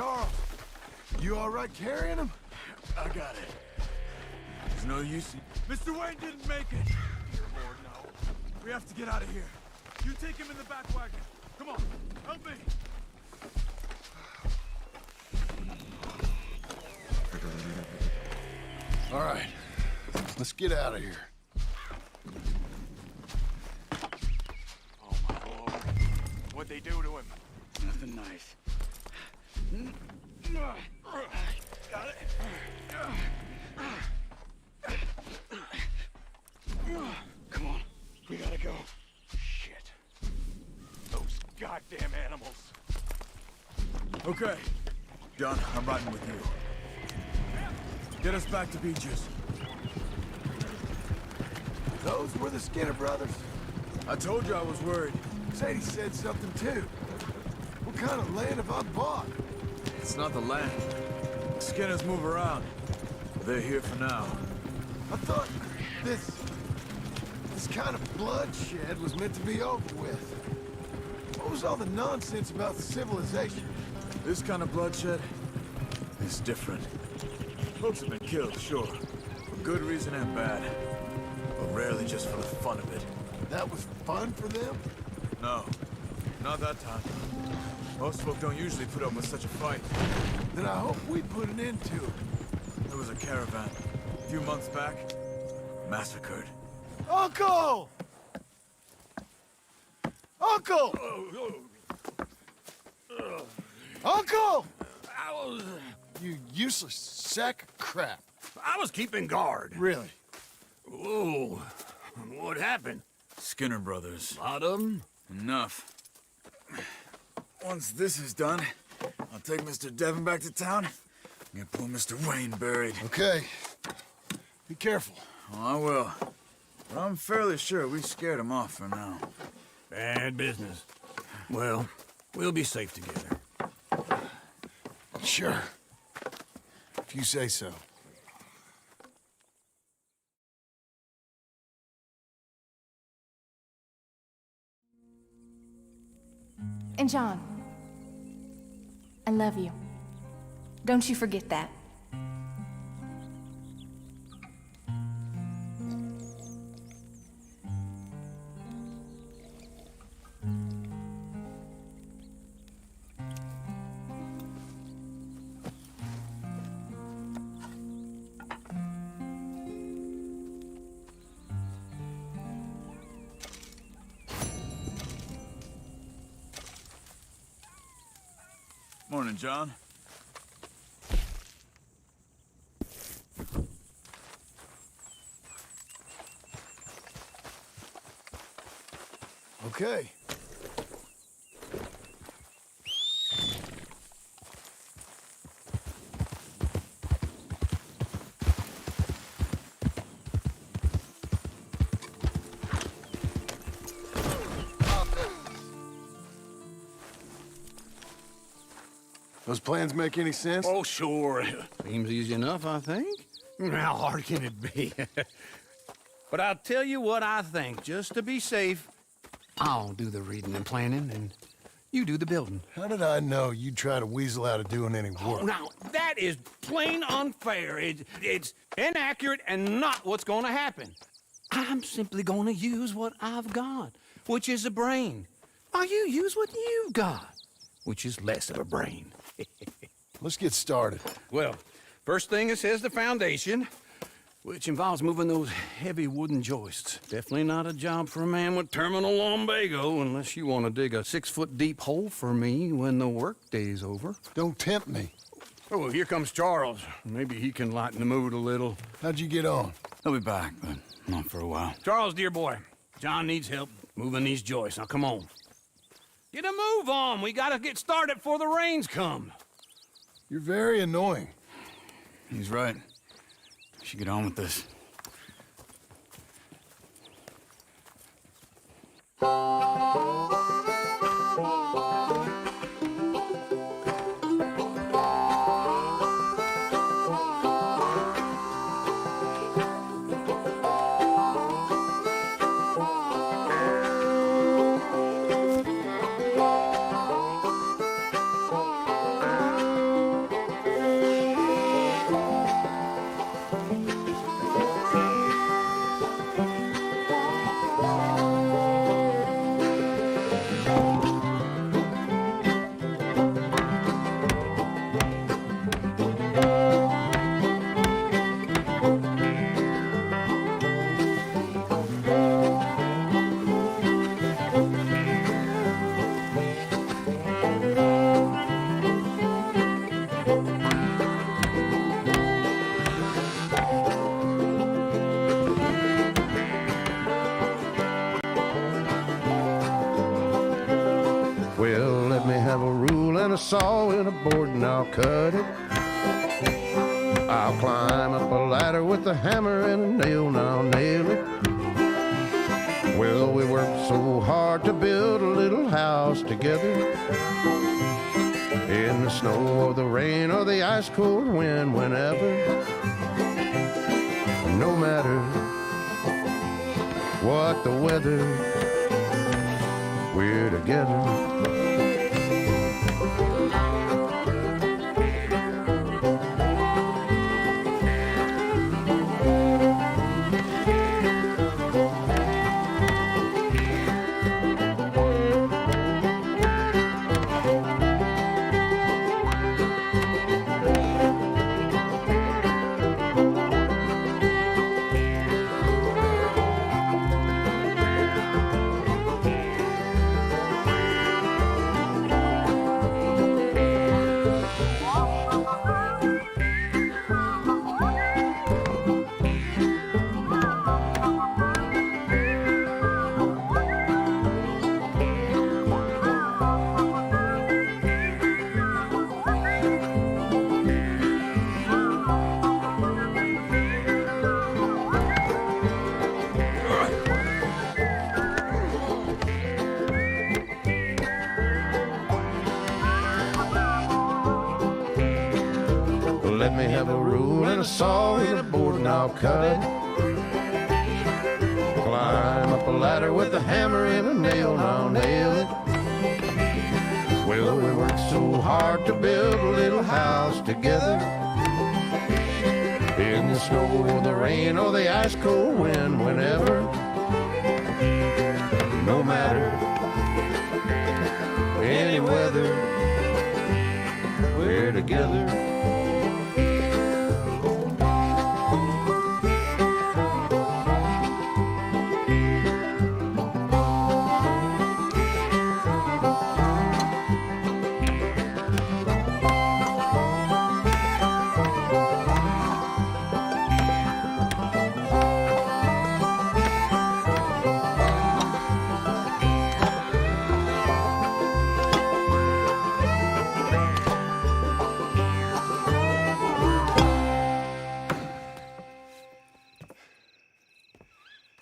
Charles, you all right carrying him? I got it. There's no use. Mr. Wayne didn't make it. Dear Lord, no. We have to get out of here. You take him in the back wagon. Come on, help me. All right, let's get out of here. Oh, my Lord. What'd they do to him? Nothing nice. Got it. Come on, we gotta go. Shit. Those goddamn animals. Okay. John, I'm riding with you. Get us back to Beaches. Those were the Skinner brothers. I told you I was worried. Sadie said something too. What kind of land have I bought? It's not the land. Skinners move around. They're here for now. I thought this kind of bloodshed was meant to be over with. What was all the nonsense about civilization? This kind of bloodshed is different. Folks have been killed, sure. For good reason and bad. But rarely just for the fun of it. That was fun for them? No, not that time. Most folk don't usually put up with such a fight. Then I hope we put an end to it. There was a caravan, a few months back, massacred. Uncle! Uncle! Uncle! You useless sack of crap. I was keeping guard. Really? Whoa. What happened? Skinner brothers. A lot of them? Enough. Once this is done, I'll take Mr. Devon back to town and get poor Mr. Wayne buried. Okay. Be careful. Oh, I will. But I'm fairly sure we scared him off for now. Bad business. Well, we'll be safe together. Sure. If you say so. And John, I love you. Don't you forget that. Morning, John. Okay. Those plans make any sense? Oh, sure. Seems easy enough, I think. How hard can it be? But I'll tell you what I think, just to be safe. I'll do the reading and planning, and you do the building. How did I know you'd try to weasel out of doing any work? Oh, now, that is plain unfair. It's inaccurate and not what's gonna happen. I'm simply gonna use what I've got, which is a brain. While you use what you've got, which is less of a brain. Let's get started. Well, first thing it says the foundation, which involves moving those heavy wooden joists. Definitely not a job for a man with terminal lumbago, unless you want to dig a 6-foot deep hole for me when the workday's over. Don't tempt me. Oh, here comes Charles. Maybe he can lighten the mood a little. How'd you get on? He'll be back, but not for a while. Charles, dear boy, John needs help moving these joists. Now, come on. Get a move on. We gotta get started before the rains come. You're very annoying. He's right. We should get on with this. saw in a board and I'll cut it. I'll climb up a ladder with a hammer and a nail and I'll nail it. Well, we worked so hard to build a little house together. In the snow or the rain or the ice cold wind, whenever. No matter what the weather, we're together. Let me have a rule and a saw and a board and I'll cut it. Climb up a ladder with a hammer and a nail and I'll nail it. Well, we worked so hard to build a little house together. In the snow or the rain or the ice cold wind, whenever. No matter any weather, we're together.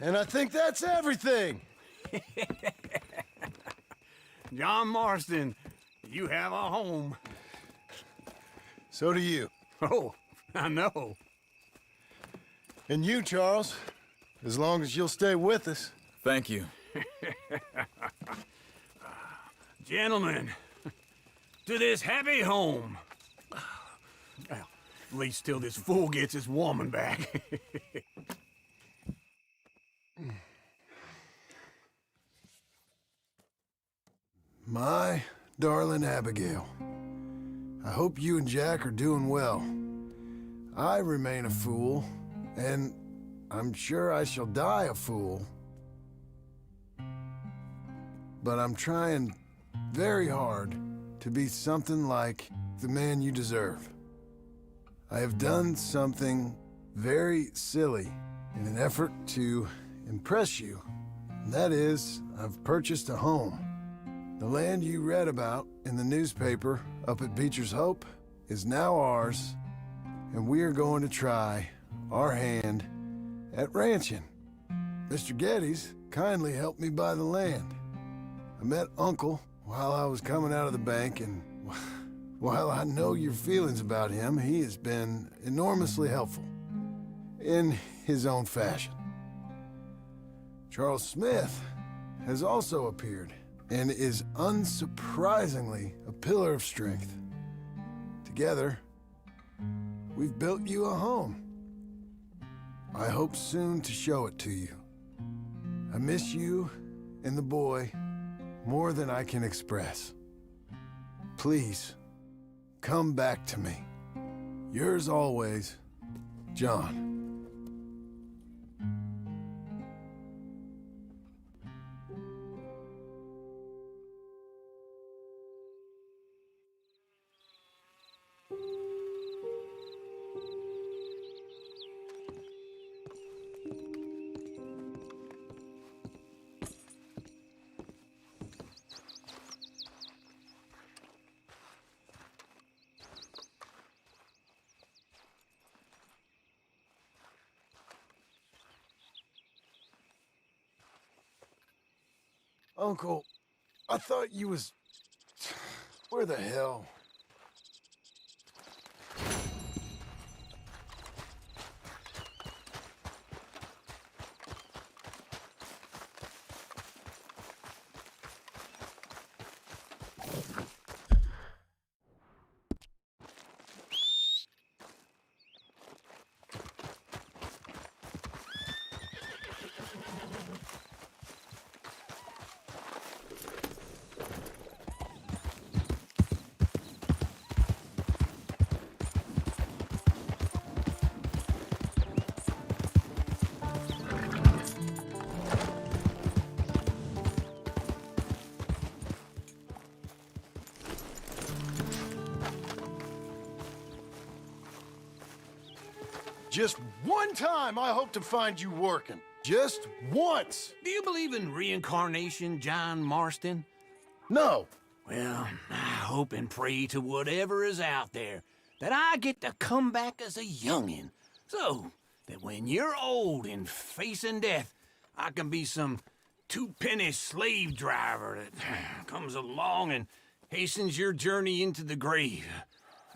And I think that's everything. John Marston, you have a home. So do you. Oh, I know. And you, Charles, as long as you'll stay with us. Thank you. Gentlemen, to this happy home. Well, at least till this fool gets his woman back. My darling Abigail, I hope you and Jack are doing well. I remain a fool, and I'm sure I shall die a fool. But I'm trying very hard to be something like the man you deserve. I have done something very silly in an effort to impress you. And that is, I've purchased a home. The land you read about in the newspaper up at Beecher's Hope is now ours, and we are going to try our hand at ranching. Mr. Geddes kindly helped me buy the land. I met Uncle while I was coming out of the bank, and while I know your feelings about him, he has been enormously helpful in his own fashion. Charles Smith has also appeared and is unsurprisingly a pillar of strength. Together, we've built you a home. I hope soon to show it to you. I miss you and the boy more than I can express. Please, come back to me. Yours always, John. Uncle, I thought you was... Where the hell? Just one time I hope to find you working. Just once. Do you believe in reincarnation, John Marston? No. Well, I hope and pray to whatever is out there that I get to come back as a youngin', so that when you're old and facing death, I can be some two-penny slave driver that comes along and hastens your journey into the grave.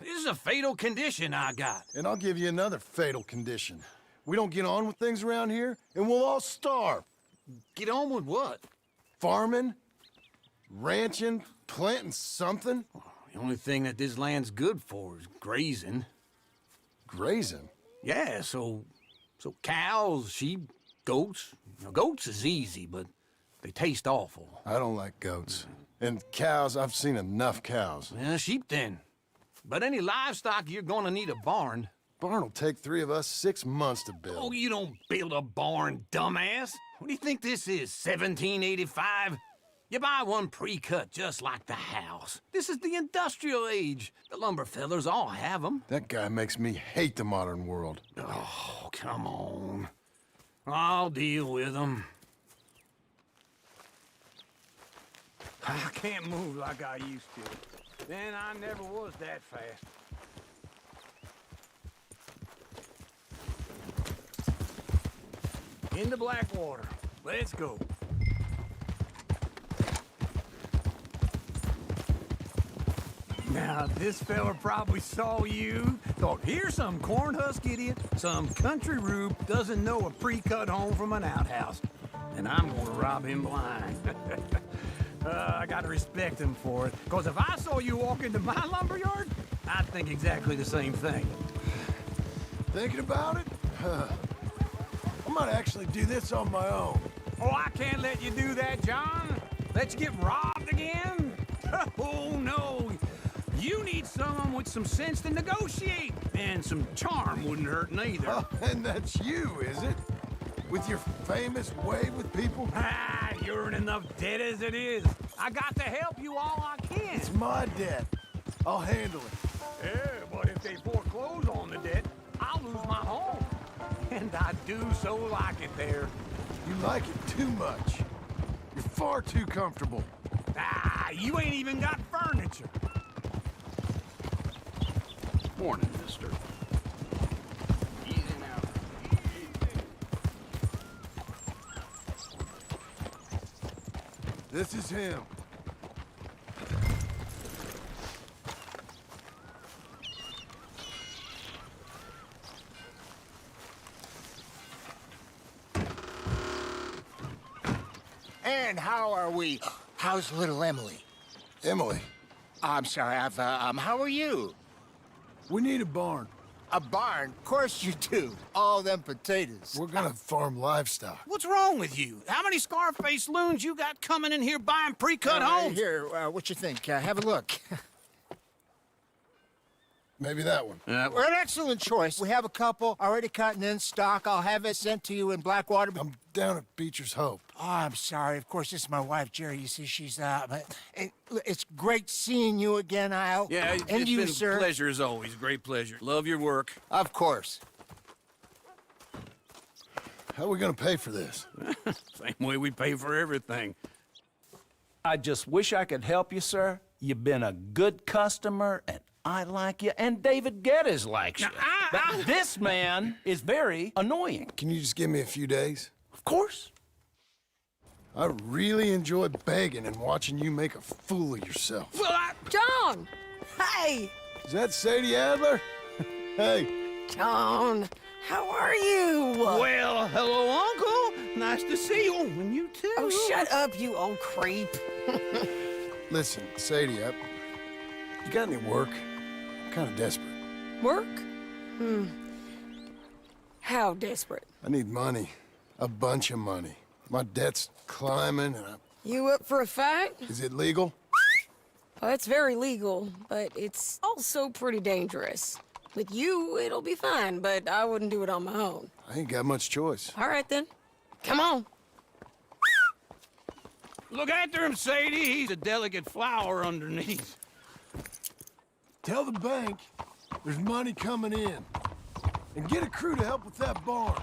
This is a fatal condition I got. And I'll give you another fatal condition. We don't get on with things around here, and we'll all starve. Get on with what? Farming, ranching, planting something. The only thing that this land's good for is grazing. Grazing? Yeah, so cows, sheep, goats. Now, goats is easy, but they taste awful. I don't like goats. And cows, I've seen enough cows. Yeah, sheep then. But any livestock, you're gonna need a barn. Barn will take 3 of us 6 months to build. Oh, you don't build a barn, dumbass. What do you think this is, 1785? You buy one pre-cut just like the house. This is the industrial age. The lumber fellers all have them. That guy makes me hate the modern world. Oh, come on. I'll deal with them. I can't move like I used to. Then I never was that fast. Into Blackwater. Let's go. Now, this fella probably saw you, thought, here's some cornhusk idiot, some country rube doesn't know a pre-cut home from an outhouse. And I'm gonna rob him blind. I gotta respect him for it, because if I saw you walk into my lumberyard, I'd think exactly the same thing. Thinking about it? I might actually do this on my own. Oh, I can't let you do that, John. Let you get robbed again? Oh, no. You need someone with some sense to negotiate, and some charm wouldn't hurt neither. Oh, and that's you, is it? With your famous way with people? Ah, you're in enough debt as it is. I got to help you all I can. It's my debt. I'll handle it. Yeah, but if they foreclose on the debt, I'll lose my home. And I do so like it there. You like it too much. You're far too comfortable. Ah, you ain't even got furniture. Morning, mister. Easy now. This is him. And how are we? How's little Emily? Emily? I'm sorry, how are you? We need a barn. A barn? Of course you do. All them potatoes. We're gonna farm livestock. What's wrong with you? How many Scarface loons you got coming in here buying pre-cut homes? Here, what you think? Have a look. Maybe that one. We're an excellent choice. We have a couple already cut and in stock. I'll have it sent to you in Blackwater. I'm down at Beecher's Hope. Oh, I'm sorry. Of course, this is my wife, Jerry. You see, she's it's great seeing you again, Al. Yeah, and it's you, been sir. a pleasure as always. Great pleasure. Love your work. Of course. How are we gonna pay for this? Same way we pay for everything. I just wish I could help you, sir. You've been a good customer, and I like you, and David Geddes likes you. But this man is very annoying. Can you just give me a few days? Of course. I really enjoy begging and watching you make a fool of yourself. Well, John! Hey! Is that Sadie Adler? Hey. John, how are you? Well, hello, Uncle. Nice to see you. And you too. Oh, shut up, you old creep. Listen, Sadie, you got any work? I'm kind of desperate. Work? How desperate? I need money. A bunch of money. My debt's climbing and You up for a fight? Is it legal? Well, it's very legal, but it's also pretty dangerous. With you, it'll be fine, but I wouldn't do it on my own. I ain't got much choice. All right, then. Come on. Look after him, Sadie. He's a delicate flower underneath. Tell the bank there's money coming in. And get a crew to help with that barn.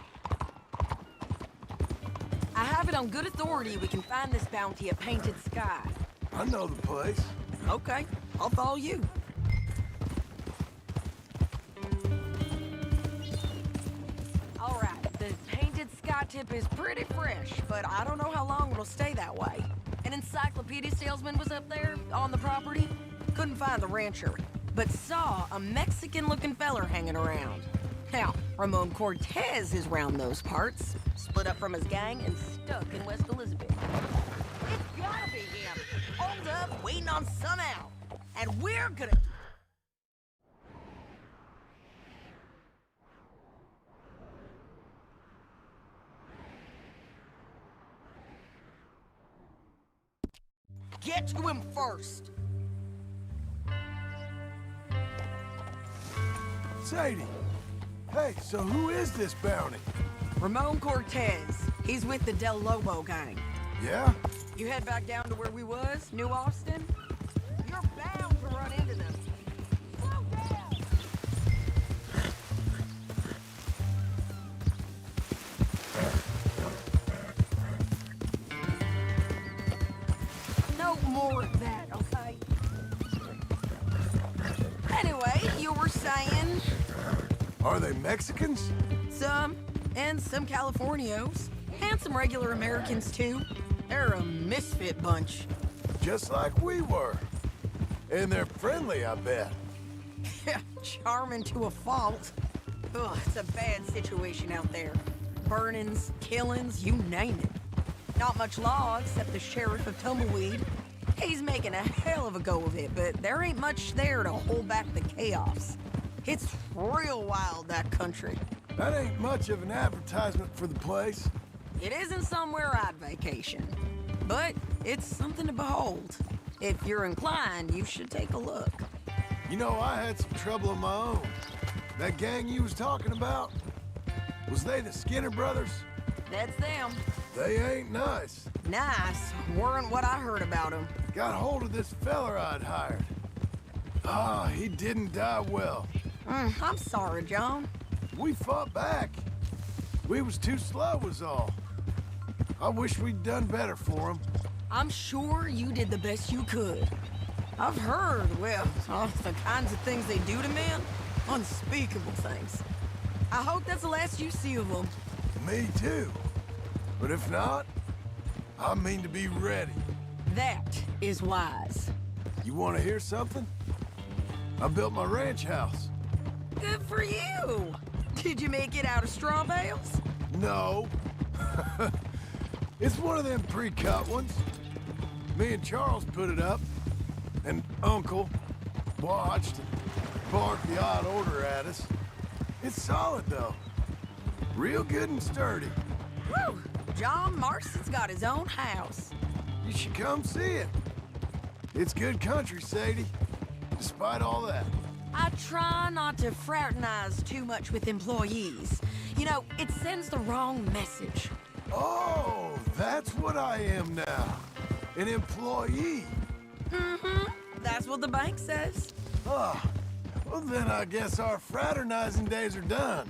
I have it on good authority we can find this bounty at Painted Sky. I know the place. Okay, I'll follow you. All right, the Painted Sky tip is pretty fresh, but I don't know how long it'll stay that way. An encyclopedia salesman was up there on the property. Couldn't find the rancher, but saw a Mexican-looking feller hanging around. Now, Ramon Cortez is round those parts, split up from his gang and stuck in West Elizabeth. It's gotta be him. Hold up, waiting on some out. And we're gonna... Get to him first. Sadie. Hey, so who is this bounty? Ramon Cortez. He's with the Del Lobo gang. Yeah? You head back down to where we was, New Austin? You're bound to run into them. Slow down! No more of that, okay? Anyway, you were saying... Are they Mexicans? Some, and some Californios. And some regular Americans, too. They're a misfit bunch. Just like we were. And they're friendly, I bet. Charming to a fault. Ugh, it's a bad situation out there. Burnings, killings, you name it. Not much law except the sheriff of Tumbleweed. He's making a hell of a go of it, but there ain't much there to hold back the chaos. It's real wild, that country. That ain't much of an advertisement for the place. It isn't somewhere I'd vacation, but it's something to behold. If you're inclined, you should take a look. You know, I had some trouble of my own. That gang you was talking about, was they the Skinner brothers? That's them. They ain't nice. Nice weren't what I heard about them. Got hold of this feller I'd hired. Ah, he didn't die well. I'm sorry, John. We fought back. We was too slow was all. I wish we'd done better for him. I'm sure you did the best you could. I've heard, well, the kinds of things they do to men. Unspeakable things. I hope that's the last you see of them. Me too. But if not, I mean to be ready. That is wise. You want to hear something? I built my ranch house. Good for you. Did you make it out of straw bales? No. It's one of them pre-cut ones. Me and Charles put it up, and Uncle watched and barked the odd order at us. It's solid, though. Real good and sturdy. Whew! John Marston's got his own house. You should come see it. It's good country, Sadie, despite all that. I try not to fraternize too much with employees. You know, it sends the wrong message. Oh, that's what I am now. An employee. Mm-hmm. That's what the bank says. Ah, well then I guess our fraternizing days are done.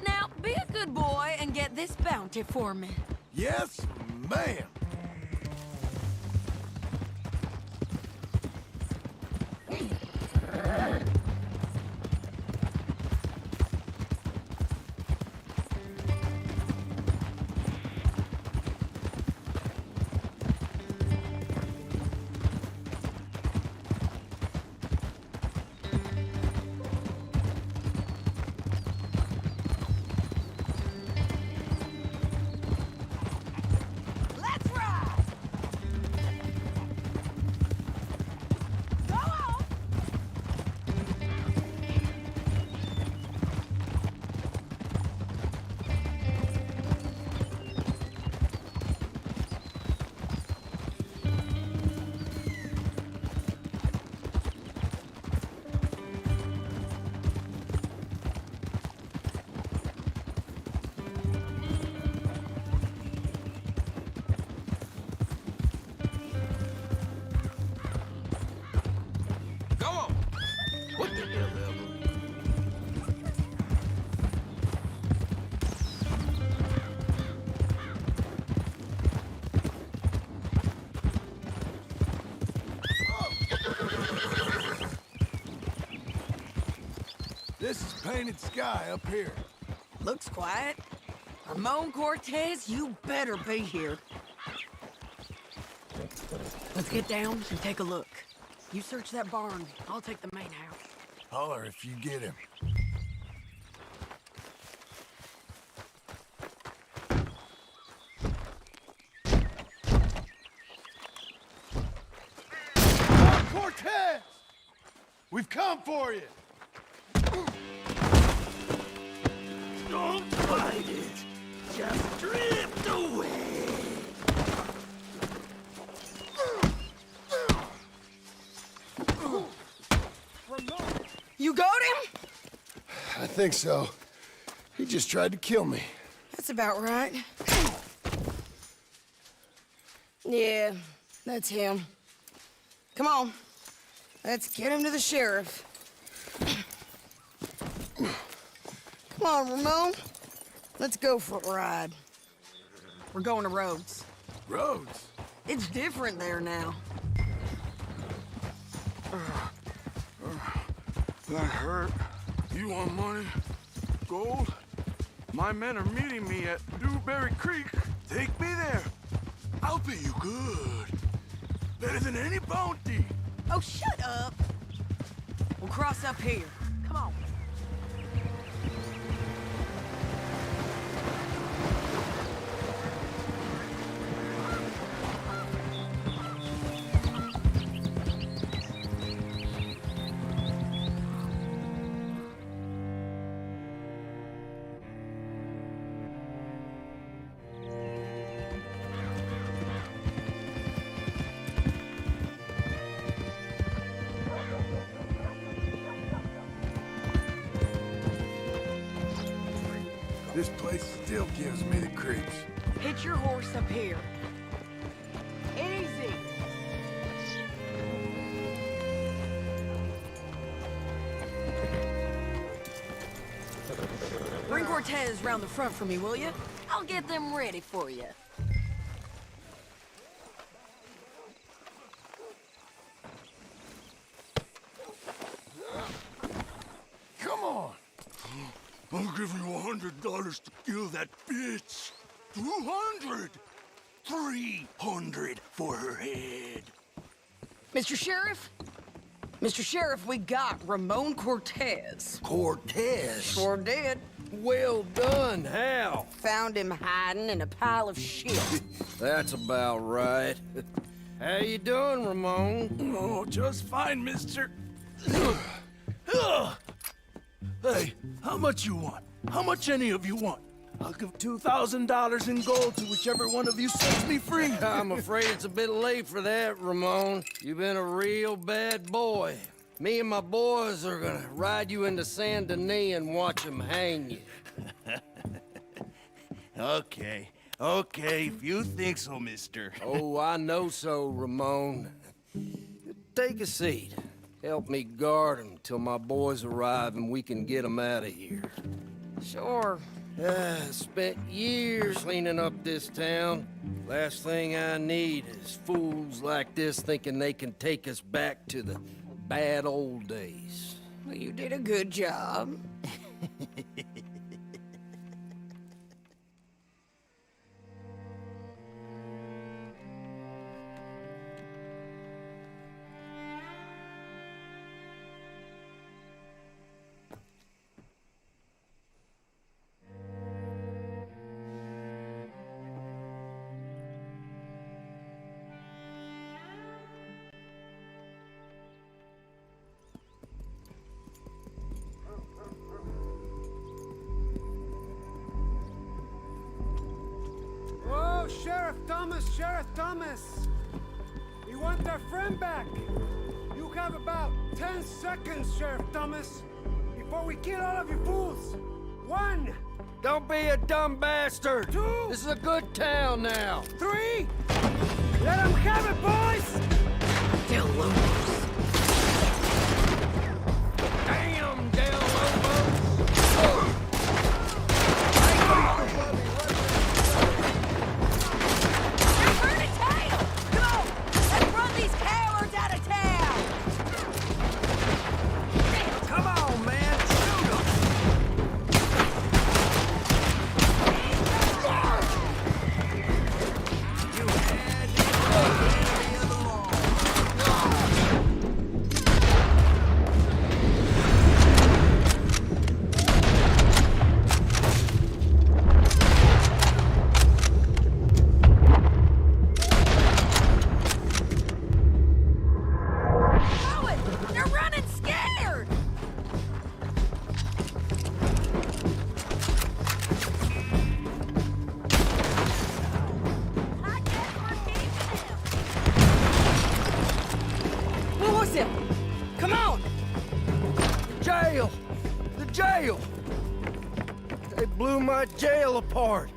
Now, be a good boy and get this bounty for me. Yes, ma'am. This is Painted Sky up here. Looks quiet. Ramon Cortez, you better be here. Let's get down and take a look. You search that barn. I'll take the main house. Holler if you get him. Cortez! We've come for you! Don't fight it. Just drift away. You got him? I think so. He just tried to kill me. That's about right. Yeah, that's him. Come on. Let's get him to the sheriff. Come on, Ramon. Let's go for a ride. We're going to Rhodes. Rhodes? It's different there now. That hurt. You want money? Gold? My men are meeting me at Dewberry Creek. Take me there. I'll pay you good. Better than any bounty. Oh, shut up. We'll cross up here. Come on. This place still gives me the creeps. Hitch your horse up here. Easy. Bring Cortez round the front for me, will you? I'll get them ready for you. Come on. I'll give you $100 to kill that bitch. 200. 300 for her head. Mr. Sheriff? Mr. Sheriff, we got Ramon Cortez. Cortez? Sure did. Well done, Hal. Found him hiding in a pile of shit. That's about right. How you doing, Ramon? Oh, just fine, mister. Hey, how much you want? How much any of you want? I'll give $2,000 in gold to whichever one of you sets me free. I'm afraid it's a bit late for that, Ramon. You've been a real bad boy. Me and my boys are gonna ride you into Saint Denis and watch them hang you. Okay, if you think so, mister. Oh, I know so, Ramon. Take a seat. Help me guard him till my boys arrive and we can get them out of here. Sure. Spent years cleaning up this town. Last thing I need is fools like this thinking they can take us back to the bad old days. Well, you did a good job. Oh, Sheriff Thomas! We want our friend back! You have about 10 seconds, Sheriff Thomas, before we kill all of you fools! 1! Don't be a dumb bastard! 2! This is a good town now! 3! Let them have it, boys! Del Lobos. Damn, Del Lobos! Come on, man! Shoot 'em! They blew my jail apart.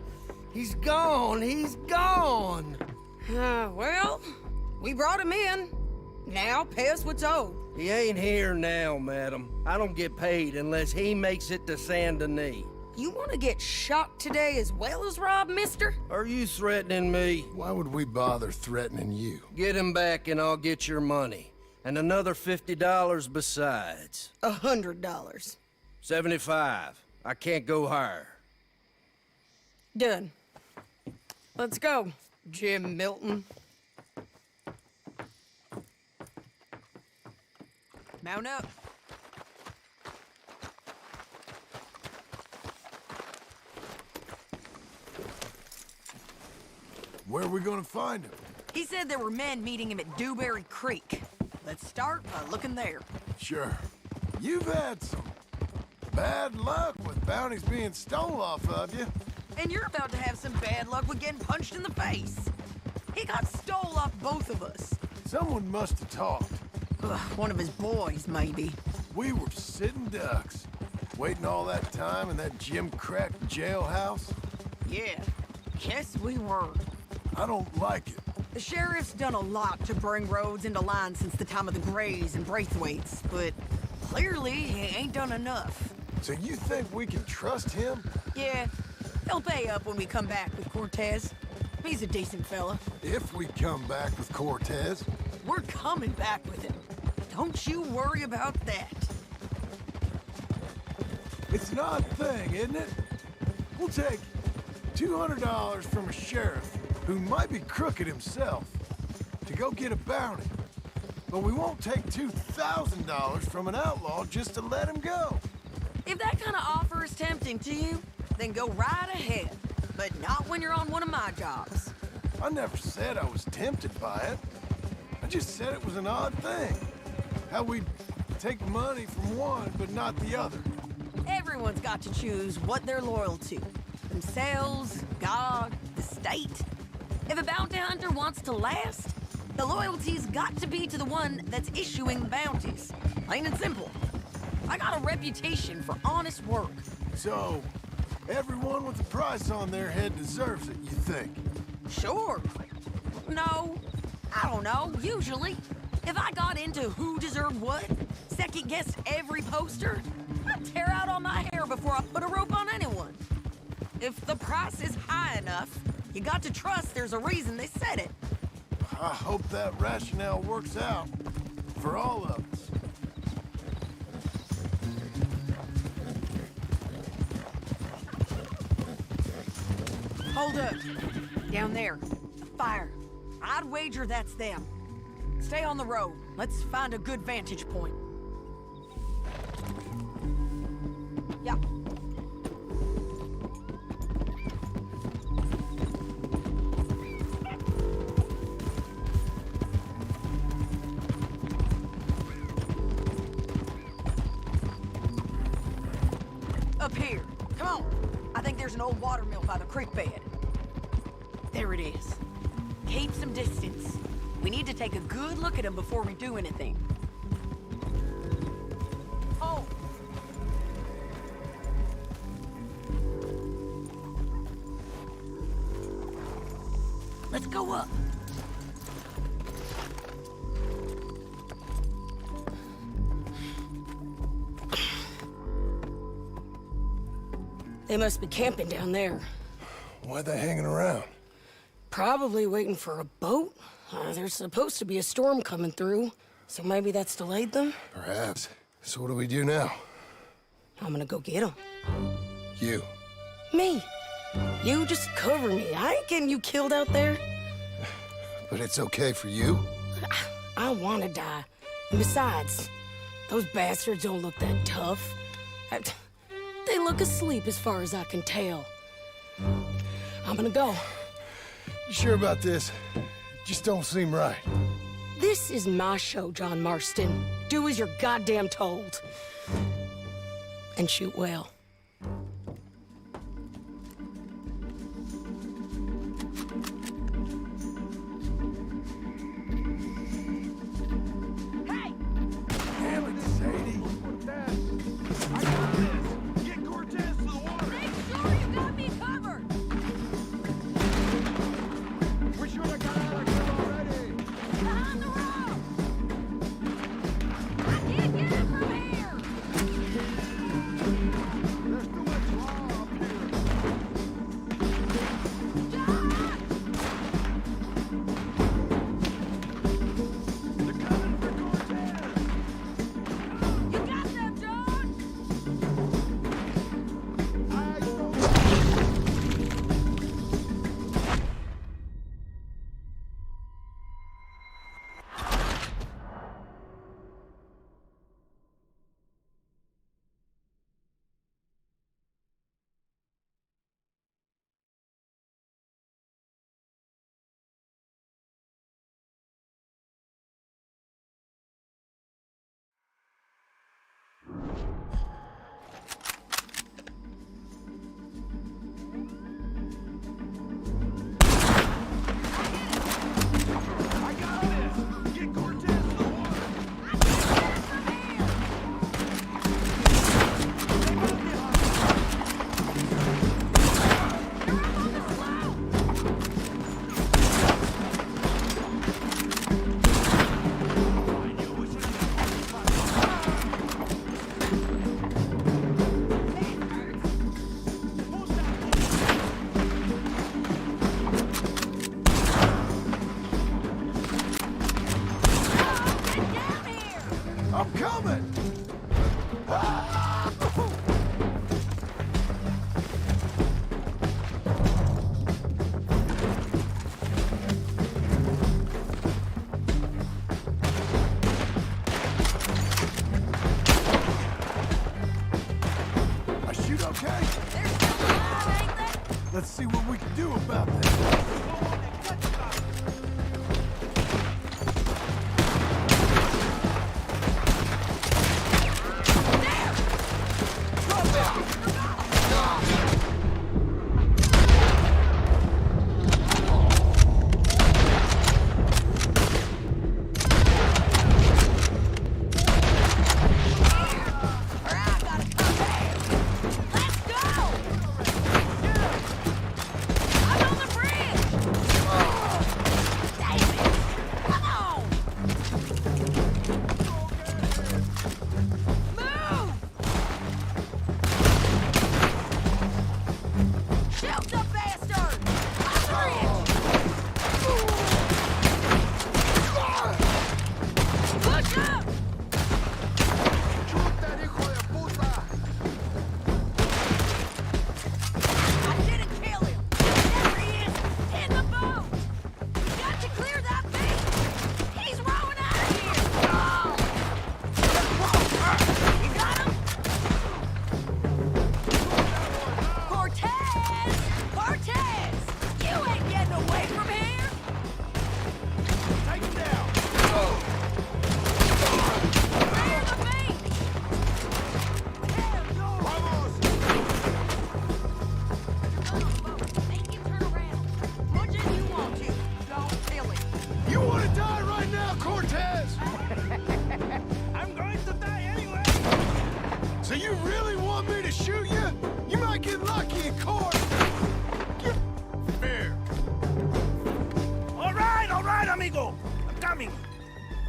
He's gone. He's gone. Well, we brought him in. Now pay us what's owed. He ain't here now, madam. I don't get paid unless he makes it to Saint Denis. You want to get shot today as well as rob, mister? Are you threatening me? Why would we bother threatening you? Get him back and I'll get your money. And another $50 besides. $100. 75. I can't go higher. Done. Let's go, Jim Milton. Mount up. Where are we gonna find him? He said there were men meeting him at Dewberry Creek. Let's start by looking there. Sure. You've had some bad luck with bounties being stole off of you. And you're about to have some bad luck with getting punched in the face. He got stole off both of us. Someone must have talked. One of his boys, maybe. We were sitting ducks, waiting all that time in that gim-crack jailhouse. Yeah, yes we were. I don't like it. The sheriff's done a lot to bring roads into line since the time of the Grays and Braithwaites, but clearly he ain't done enough. So you think we can trust him? Yeah, he'll pay up when we come back with Cortez. He's a decent fella. If we come back with Cortez. We're coming back with him. Don't you worry about that. It's an odd thing, isn't it? We'll take $200 from a sheriff who might be crooked himself to go get a bounty. But we won't take $2,000 from an outlaw just to let him go. If that kind of offer is tempting to you, then go right ahead. But not when you're on one of my jobs. I never said I was tempted by it. I just said it was an odd thing. How we'd take money from one, but not the other. Everyone's got to choose what they're loyal to. Themselves, God, the state. If a bounty hunter wants to last, the loyalty's got to be to the one that's issuing the bounties. Plain and simple. I got a reputation for honest work. So, everyone with a price on their head deserves it, you think? Sure. No, I don't know, usually. If I got into who deserved what, second-guessed every poster, I'd tear out all my hair before I put a rope on anyone. If the price is high enough, you got to trust there's a reason they said it. I hope that rationale works out for all of us. Hold up. Down there. A fire. I'd wager that's them. Stay on the road. Let's find a good vantage point. Yeah. Up here. Come on. I think there's an old water mill by the creek bed. There it is. Keep some distance. We need to take a good look at him before we do anything. Oh! Let's go up. They must be camping down there. Why are they hanging around? Probably waiting for a boat. There's supposed to be a storm coming through, so maybe that's delayed them? Perhaps. So what do we do now? I'm gonna go get them. You. Me. You just cover me. I ain't getting you killed out there. But it's okay for you? I wanna die. And besides, those bastards don't look that tough. They look asleep as far as I can tell. I'm gonna go. You sure about this? Just don't seem right. This is my show, John Marston. Do as you're goddamn told. And shoot well. Hey! Damn it, Sadie. I got this. Get Cortez to the water. Make sure Let's see what we can do about that.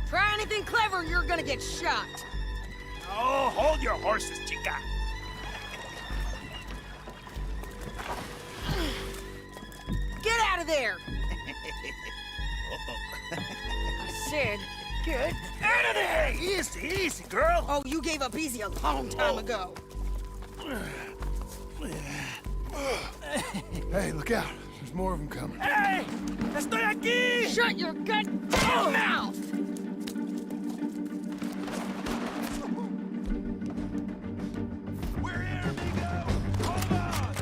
Try anything clever, you're gonna get shot. Oh, hold your horses, chica. Get out of there! I said, get out of there! Easy, easy, girl. Oh, you gave up easy a long time ago. Hey, look out. There's more of them coming. Hey! Estoy aquí! Shut your goddamn mouth! We're here, amigo! Hold on!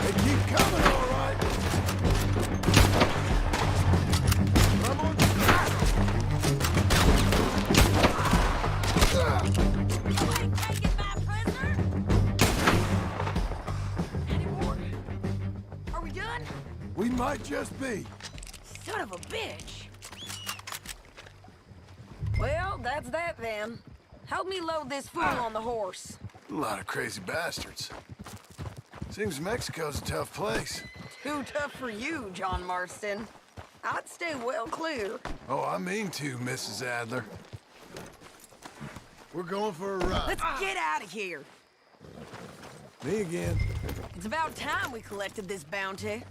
They keep coming, all right. We might just be. Son of a bitch! Well, that's that then. Help me load this fool on the horse. A lot of crazy bastards. Seems Mexico's a tough place. Too tough for you, John Marston. I'd stay well clear. Oh, I mean to, Mrs. Adler. We're going for a ride. Let's get out of here. Me again. It's about time we collected this bounty.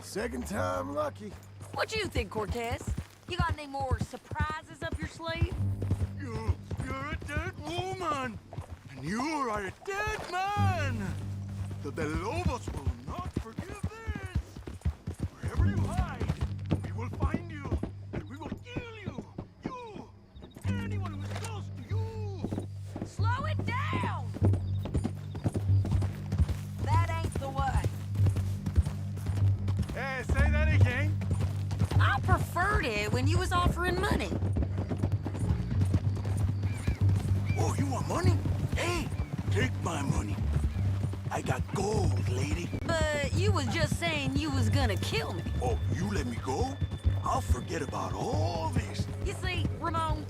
Second time lucky. What you think, Cortez? You got any more surprises up your sleeve? You're a dead woman, and you are a dead man. The De Lobos will not forgive this. Wherever you hide, we will find you, and we will kill you. You, anyone who is close to you. Slow it down! That ain't the way. Hey, say that again. I preferred it when you was offering money. Oh, you want money? Hey, take my money. I got gold, lady. But you was just saying you was gonna kill me. Oh, you let me go? I'll forget about all this. You see, Ramon,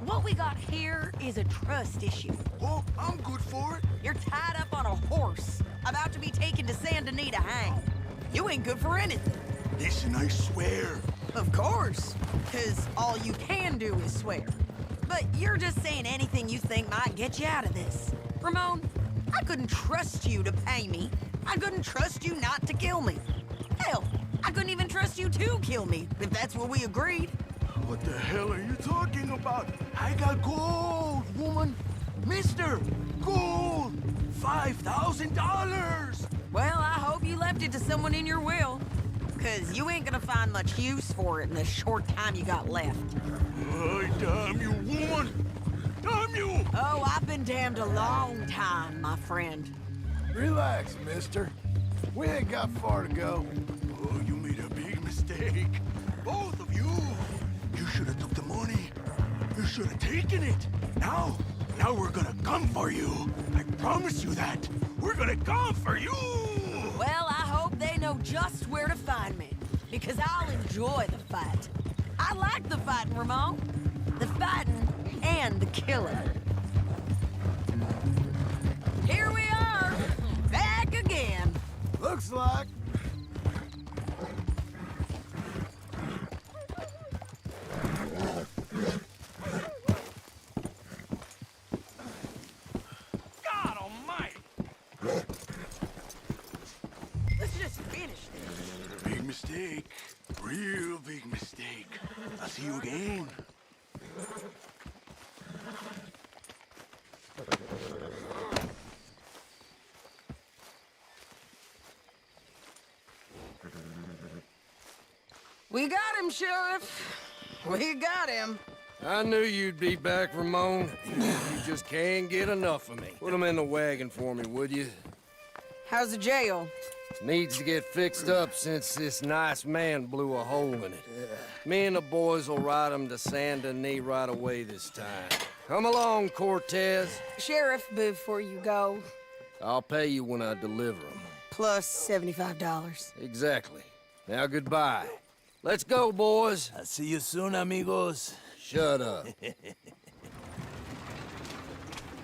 what we got here is a trust issue. Oh, I'm good for it. You're tied up on a horse, about to be taken to Saint Denis to hang. You ain't good for anything. Listen, I swear. Of course, because all you can do is swear. But you're just saying anything you think might get you out of this. Ramon, I couldn't trust you to pay me. I couldn't trust you not to kill me. Hell, I couldn't even trust you to kill me, if that's what we agreed. What the hell are you talking about? I got gold, woman. Mister, gold. $5,000. Well, I hope you left it to someone in your will. Because you ain't gonna find much use for it in the short time you got left. Oh, damn you, woman! Damn you! Oh, I've been damned a long time, my friend. Relax, mister. We ain't got far to go. Oh, you made a big mistake. Both of you. You should have took the money. You should have taken it. Now we're gonna come for you. I promise you that. We're gonna come for you. Well, I hope they know just where to find me, because I'll enjoy the fight. I like the fighting, Ramon. The fighting and the killing. Here we are, back again. Looks like. God almighty! Let's just finish this. Big mistake. Real big mistake. I'll see you again. We got him, Sheriff. We got him. I knew you'd be back, Ramon. You just can't get enough of me. Put him in the wagon for me, would you? How's the jail? Needs to get fixed up since this nice man blew a hole in it. Me and the boys will ride him to Saint Denis right away this time. Come along, Cortez. Sheriff, before you go, I'll pay you when I deliver him. plus $75. Exactly. Now goodbye. Let's go, boys. I'll see you soon, amigos. Shut up.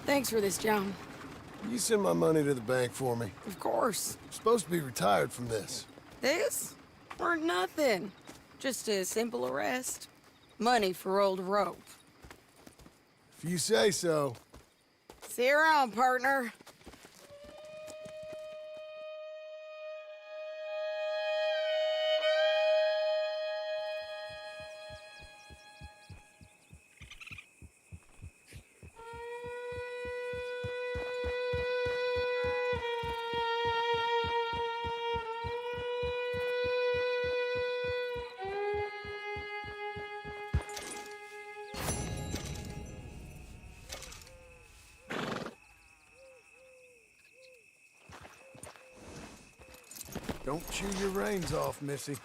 Thanks for this, John. You send my money to the bank for me. Of course. I'm supposed to be retired from this. This? Or nothing. Just a simple arrest. Money for old rope. If you say so. See you around, partner. Don't chew your reins off, Missy.